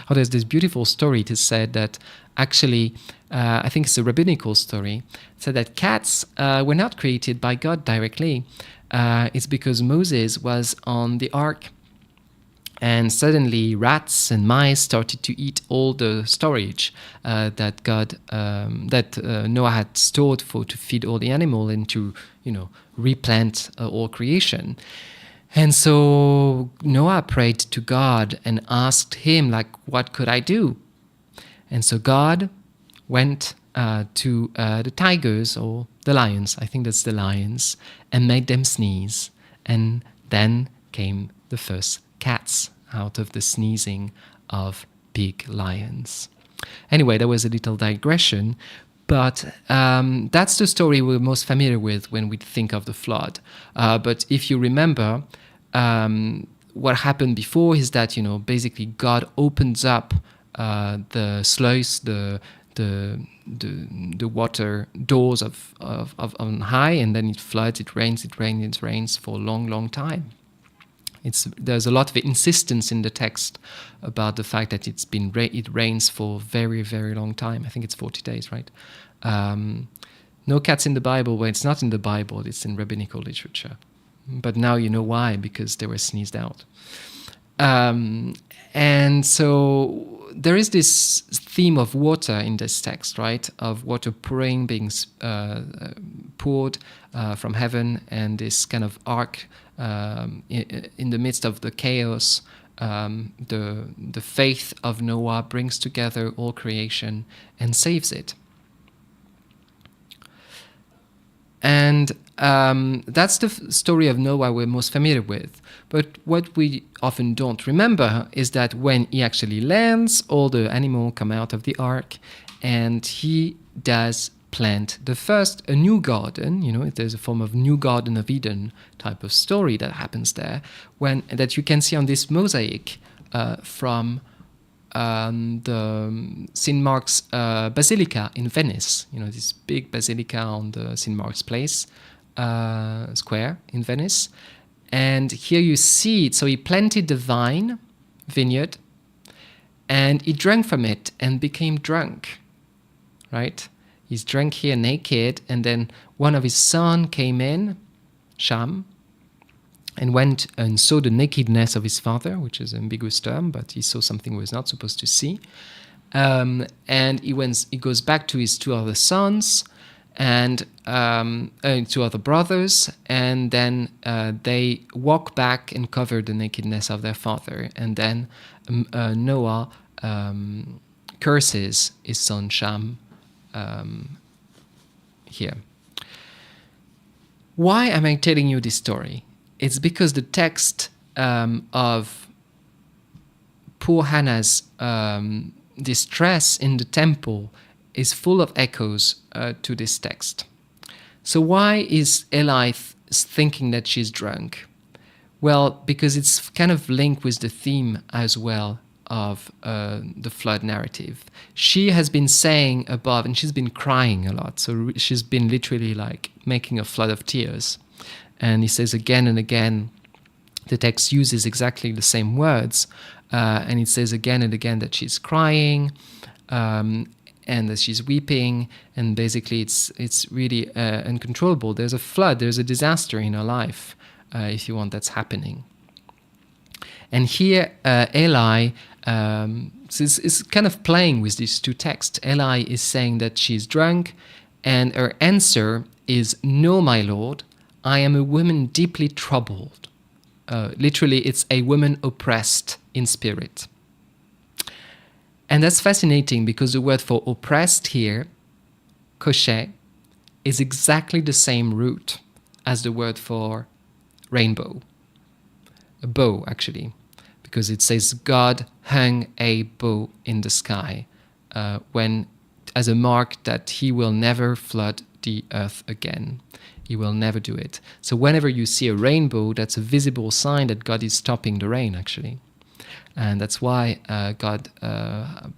Oh, there's this beautiful story. It is said that actually, I think it's a rabbinical story, it said that cats were not created by God directly. It's because Moses was on the ark, and suddenly rats and mice started to eat all the storage that Noah had stored to feed all the animal and to replant all creation. And so Noah prayed to God and asked him, what could I do? And so God went to the tigers or the lions, I think that's the lions, and made them sneeze. And then came the first cats out of the sneezing of big lions. Anyway, there was a little digression, But that's the story we're most familiar with when we think of the flood. But if you remember, what happened before is that, basically God opens up the sluice, the water doors of on high, and then it floods, it rains for a long, long time. There's a lot of insistence in the text about the fact that it rains for very, very long time. I think it's 40 days, right? No cats in the Bible. Well, it's not in the Bible, it's in rabbinical literature. But now you know why, because they were sneezed out. And so there is this theme of water in this text, right? Of water being poured from heaven, and this kind of ark in the midst of the chaos. The faith of Noah brings together all creation and saves it. And that's the story of Noah we're most familiar with. But what we often don't remember is that when he actually lands, all the animals come out of the ark, and he does plant a new garden. There's a form of new Garden of Eden type of story that happens there, that you can see on this mosaic from the St. Mark's Basilica in Venice. This big basilica on the St. Mark's Place square in Venice. And here you see it. So he planted the vineyard, and he drank from it and became drunk, right? He's drunk here naked, and then one of his sons came in, Sham, and went and saw the nakedness of his father, which is an ambiguous term, but he saw something he was not supposed to see. And he goes back to his two other sons and two other brothers, and then they walk back and cover the nakedness of their father. And then Noah curses his son Sham here. Why am I telling you this story? It's because the text of poor Hannah's distress in the temple is full of echoes to this text. So why is Eli thinking that she's drunk? Well, because it's kind of linked with the theme as well of the flood narrative. She has been saying above, and she's been crying a lot, so she's been literally like making a flood of tears. And he says again and again, the text uses exactly the same words, and it says again and again that she's crying, and that she's weeping, and basically it's really uncontrollable. There's a flood, there's a disaster in her life, if you want, that's happening. And here Eli is kind of playing with these two texts. Eli is saying that she's drunk, and her answer is, "No, my Lord, I am a woman deeply troubled." Literally, it's a woman oppressed in spirit. And that's fascinating because the word for oppressed here, kosher, is exactly the same root as the word for rainbow. A bow, actually, because it says God hung a bow in the sky as a mark that he will never flood the earth again. He will never do it. So whenever you see a rainbow, that's a visible sign that God is stopping the rain, actually. And that's why God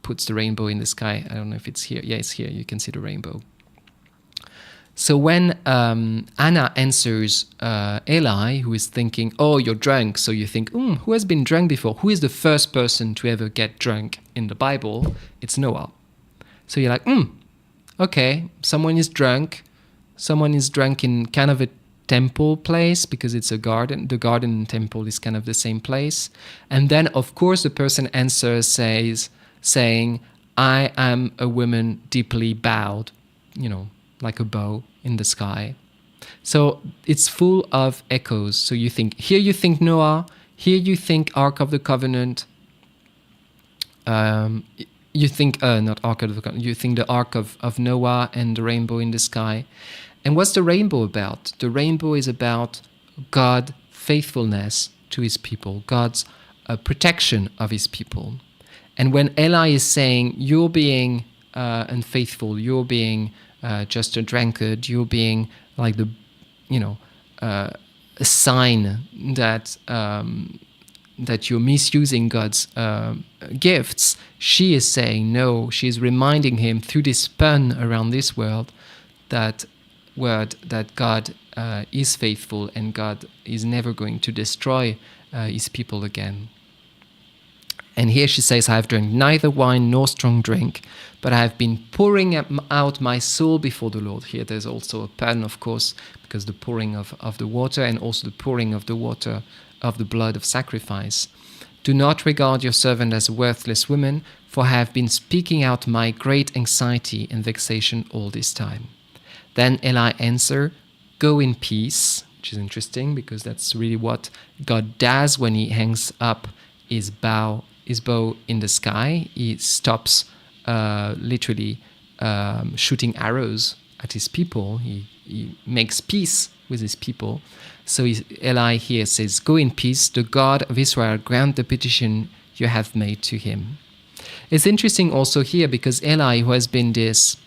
puts the rainbow in the sky. I don't know if it's here. Yeah, it's here. You can see the rainbow. So when Anna answers Eli, who is thinking, "Oh, you're drunk," so you think, who has been drunk before? Who is the first person to ever get drunk in the Bible? It's Noah. So you're like, okay, someone is drunk. Someone is drunk in kind of a temple place because it's a garden. The garden and temple is kind of the same place. And then, of course, the person answers saying, "I am a woman deeply bowed," like a bow in the sky. So it's full of echoes. So you think Noah, here you think Ark of the Covenant. You think, not Ark of the Covenant, you think the Ark of Noah and the rainbow in the sky. And what's the rainbow about? The rainbow is about God's faithfulness to his people, God's protection of his people. And when Eli is saying, "You're being unfaithful. You're being just a drunkard. You're being like a sign that that you're misusing God's gifts. She is saying no. She is reminding him through this pun around this world that God is faithful and God is never going to destroy his people again. And here she says, I have drunk neither wine nor strong drink, but I have been pouring out my soul before the Lord. Here there's also a pun, of course, because the pouring of the water and also the pouring of the water of the blood of sacrifice. Do not regard your servant as a worthless woman, for I have been speaking out my great anxiety and vexation all this time. Then Eli answered, go in peace, which is interesting because that's really what God does when he hangs up his bow in the sky. He stops literally shooting arrows at his people. He makes peace with his people. So Eli here says, go in peace, the God of Israel grant the petition you have made to him. It's interesting also here because Eli, who has been this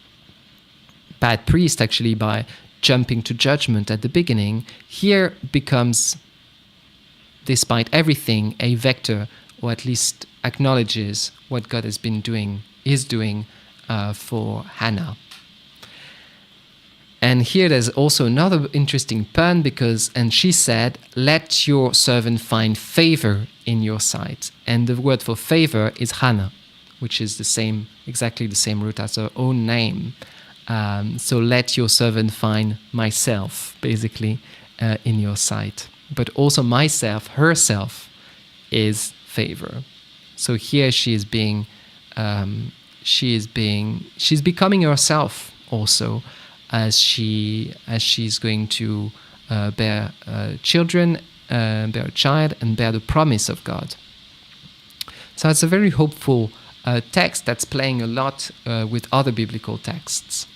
bad priest actually by jumping to judgment at the beginning, here becomes, despite everything, a vector, or at least acknowledges what God is doing for Hannah. And here there's also another interesting pun and she said, let your servant find favor in your sight. And the word for favor is Hannah, which is exactly the same root as her own name. So let your servant find myself, basically, in your sight. But also herself, is favor. So here she's becoming herself also, as she's going to bear children, bear a child, and bear the promise of God. So it's a very hopeful text that's playing a lot with other biblical texts.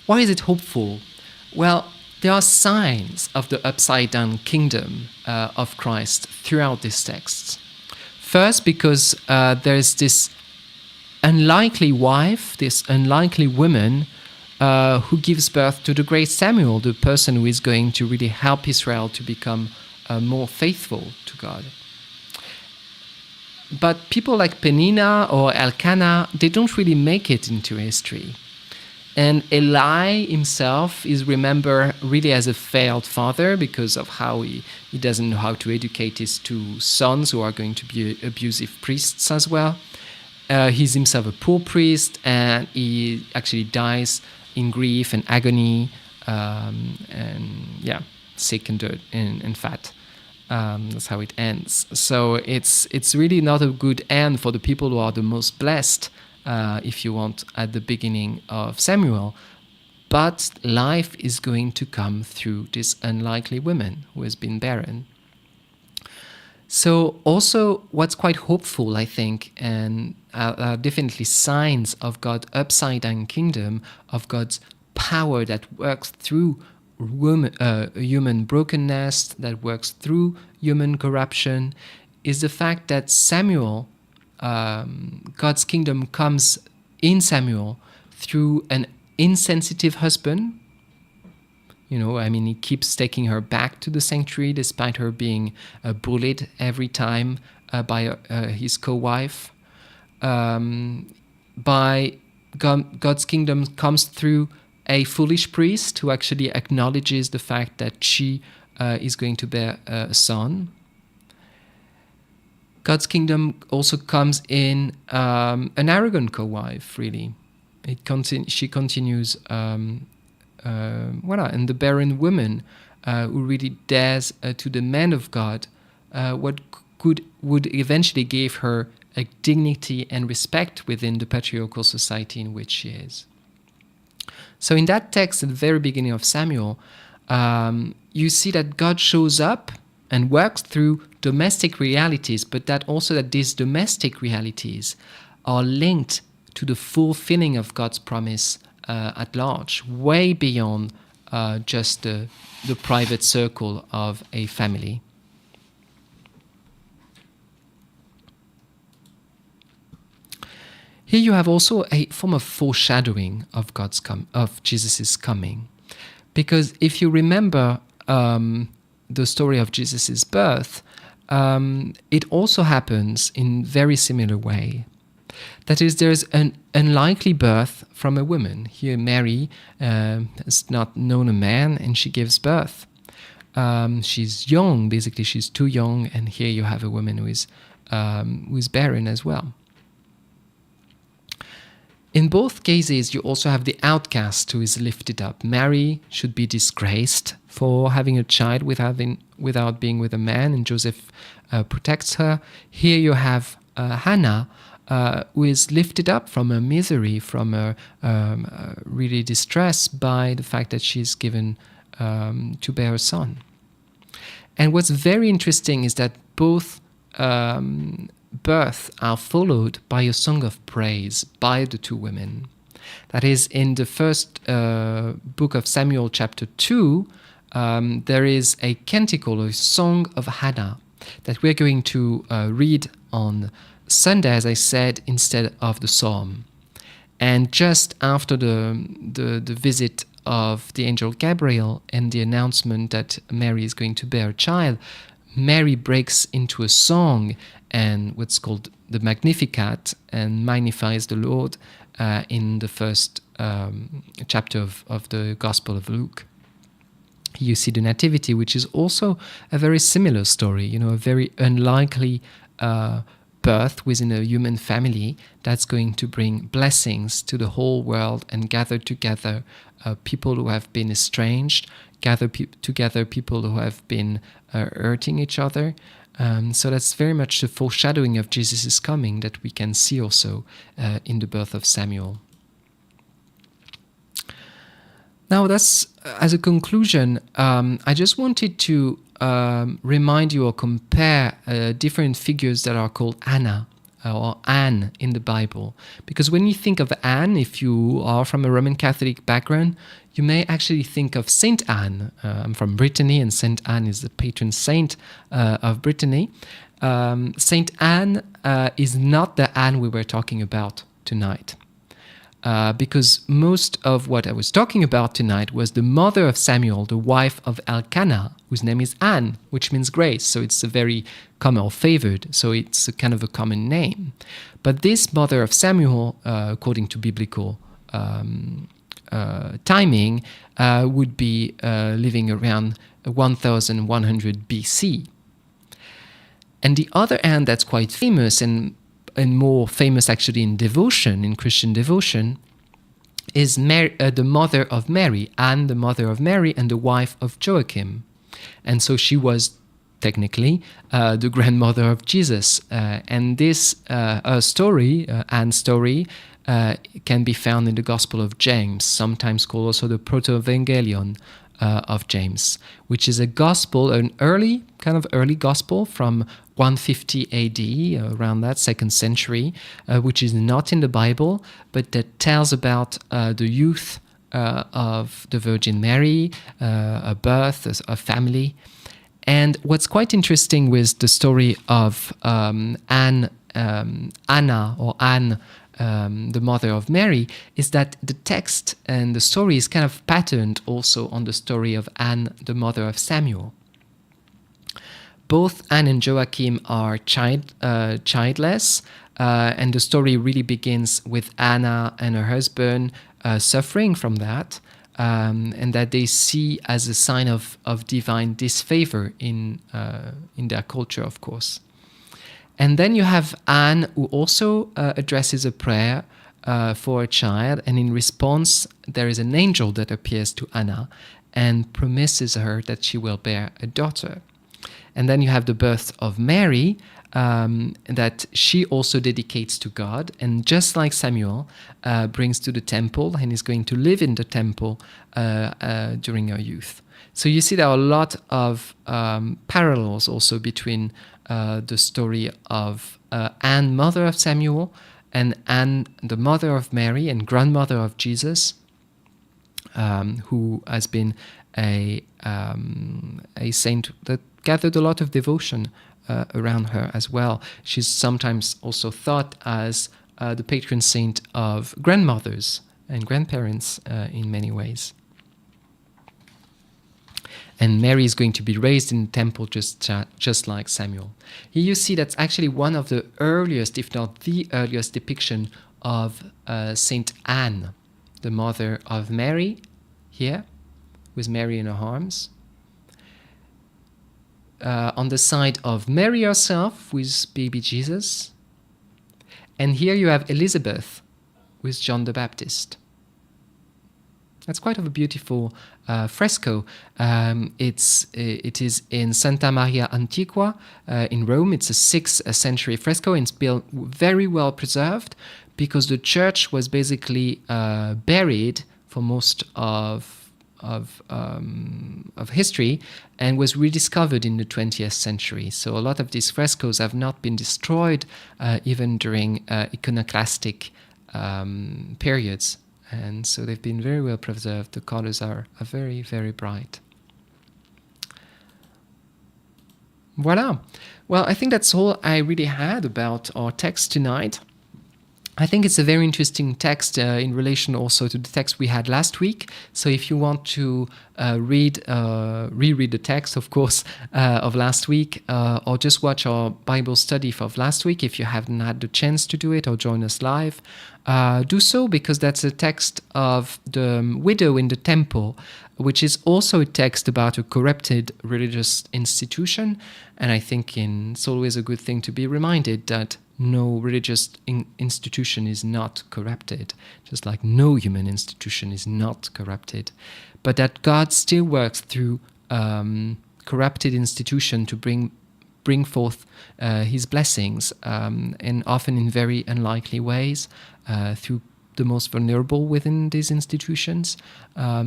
Why is it hopeful? Well, there are signs of the upside-down kingdom of Christ throughout this text. First, because there's this unlikely wife, this unlikely woman who gives birth to the great Samuel, the person who is going to really help Israel to become more faithful to God. But people like Peninnah or Elkanah, they don't really make it into history. And Eli himself is remembered really as a failed father because of how he doesn't know how to educate his two sons who are going to be abusive priests as well. He's himself a poor priest, and he actually dies in grief and agony, sick and fat. That's how it ends. So it's really not a good end for the people who are the most blessed, if you want, at the beginning of Samuel. But life is going to come through this unlikely woman who has been barren. So also what's quite hopeful, I think, and are definitely signs of God's upside-down kingdom, of God's power that works through human brokenness, that works through human corruption, is the fact that Samuel, God's kingdom comes in Samuel through an insensitive husband. He keeps taking her back to the sanctuary despite her being bullied every time by his co-wife. God's kingdom comes through a foolish priest who actually acknowledges the fact that she is going to bear a son. God's kingdom also comes in an arrogant co-wife, really. She continues, and the barren woman who really dares to the man of God what would eventually give her a dignity and respect within the patriarchal society in which she is. So in that text at the very beginning of Samuel, you see that God shows up and works through domestic realities, but that these domestic realities are linked to the fulfilling of God's promise at large, way beyond just the private circle of a family. Here you have also a form of foreshadowing of of Jesus' coming. Because if you remember the story of Jesus' birth, it also happens in very similar way. That is, there's an unlikely birth from a woman. Here Mary has not known a man and she gives birth. She's young, basically she's too young, and here you have a woman who is barren as well. In both cases, you also have the outcast who is lifted up. Mary should be disgraced for having a child without being with a man, and Joseph protects her. Here you have Hannah, who is lifted up from her misery, from her really distress by the fact that she's given to bear a son. And what's very interesting is that both births are followed by a song of praise by the two women. That is, in the first book of Samuel, chapter 2, there is a canticle, a song of Hannah, that we're going to read on Sunday, as I said, instead of the psalm. And just after the visit of the angel Gabriel and the announcement that Mary is going to bear a child, Mary breaks into a song and what's called the Magnificat, and magnifies the Lord in the first chapter of the Gospel of Luke. You see the Nativity, which is also a very similar story, a very unlikely birth within a human family that's going to bring blessings to the whole world and gather together people who have been estranged, gather together people who have been hurting each other. So that's very much the foreshadowing of Jesus' coming that we can see also in the birth of Samuel. Now, that's as a conclusion, I just wanted to remind you or compare different figures that are called Anna or Anne in the Bible. Because when you think of Anne, if you are from a Roman Catholic background, you may actually think of Saint Anne. I'm from Brittany, and Saint Anne is the patron saint of Brittany. Saint Anne is not the Anne we were talking about tonight. Because most of what I was talking about tonight was the mother of Samuel, the wife of Elkanah, whose name is Anne, which means grace. So it's a very common or favored, so it's a kind of a common name. But this mother of Samuel, according to biblical timing, would be living around 1100 BC. And the other Anne that's quite famous and more famous actually in devotion, in Christian devotion, is the mother of Mary, Anne, the mother of Mary, and the wife of Joachim. And so she was technically the grandmother of Jesus. And this story, Anne's story, can be found in the Gospel of James, sometimes called also the Proto-Evangelion of James, which is a gospel, an early gospel from 150 AD, around that 2nd century, which is not in the Bible, but that tells about the youth of the Virgin Mary, a birth, a family. And what's quite interesting with the story of Anna or Anne, the mother of Mary, is that the text and the story is kind of patterned also on the story of Anne, the mother of Samuel. Both Anne and Joachim are childless, and the story really begins with Anna and her husband suffering from that, and that they see as a sign of divine disfavor in their culture, of course. And then you have Anne, who also addresses a prayer for a child, and in response, there is an angel that appears to Anna and promises her that she will bear a daughter. And then you have the birth of Mary, that she also dedicates to God, and just like Samuel, brings to the temple and is going to live in the temple during her youth. So you see there are a lot of parallels also between the story of Anne, mother of Samuel, and Anne, the mother of Mary and grandmother of Jesus, who has been a saint that gathered a lot of devotion around her as well. She's sometimes also thought as the patron saint of grandmothers and grandparents in many ways. And Mary is going to be raised in the temple just like Samuel. Here you see that's actually one of the earliest, if not the earliest, depiction of Saint Anne, the mother of Mary, here, with Mary in her arms. On the side of Mary herself, with baby Jesus. And here you have Elizabeth with John the Baptist. That's quite of a beautiful fresco. It is in Santa Maria Antiqua in Rome. It's a 6th century fresco, and it's built very well preserved because the church was basically buried for most of history and was rediscovered in the 20th century. So a lot of these frescoes have not been destroyed even during iconoclastic periods. And so they've been very well preserved. The colors are very, very bright. Voilà. Well, I think that's all I really had about our text tonight. I think it's a very interesting text in relation also to the text we had last week. So if you want to reread the text, of course, of last week, or just watch our Bible study of last week, if you haven't had the chance to do it or join us live, do so, because that's a text of the widow in the temple, which is also a text about a corrupted religious institution. And I think it's always a good thing to be reminded that no religious institution is not corrupted, just like no human institution is not corrupted, but that God still works through corrupted institution to bring forth his blessings, and often in very unlikely ways, through the most vulnerable within these institutions,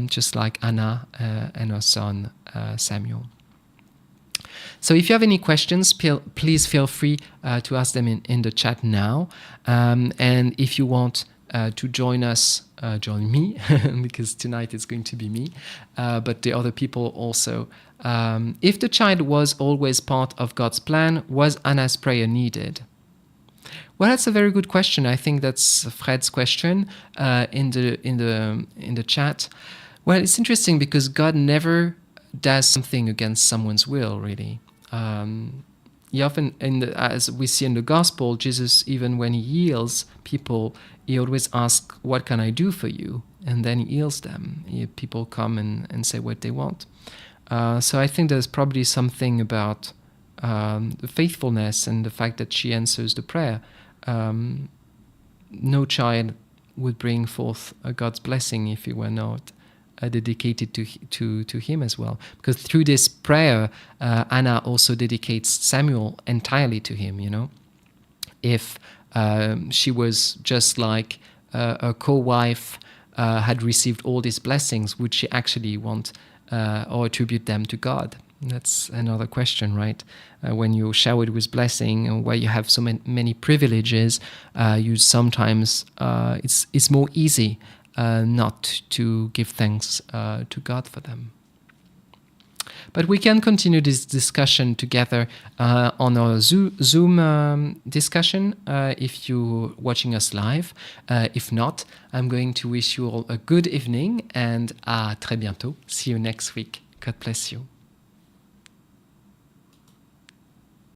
just like Anna and her son Samuel. So if you have any questions, please feel free to ask them in the chat now. And if you want to join us, join me, because tonight it's going to be me, but the other people also. If the child was always part of God's plan, was Anna's prayer needed? Well, that's a very good question. I think that's Fred's question in the chat. Well, it's interesting because God never does something against someone's will, really. He often, as we see in the gospel, Jesus, even when he heals people, he always asks, "What can I do for you?" And then he heals them. People come and say what they want. So I think there's probably something about the faithfulness and the fact that she answers the prayer. No child would bring forth God's blessing if he were not dedicated to him as well. Because through this prayer, Anna also dedicates Samuel entirely to him, you know. If she was just like a co-wife had received all these blessings, would she actually want or attribute them to God? That's another question, right? When you're showered with blessing, where you have so many privileges, you sometimes it's more easy not to give thanks to God for them. But we can continue this discussion together on our Zoom discussion if you're watching us live. If not, I'm going to wish you all a good evening and à très bientôt. See you next week. God bless you.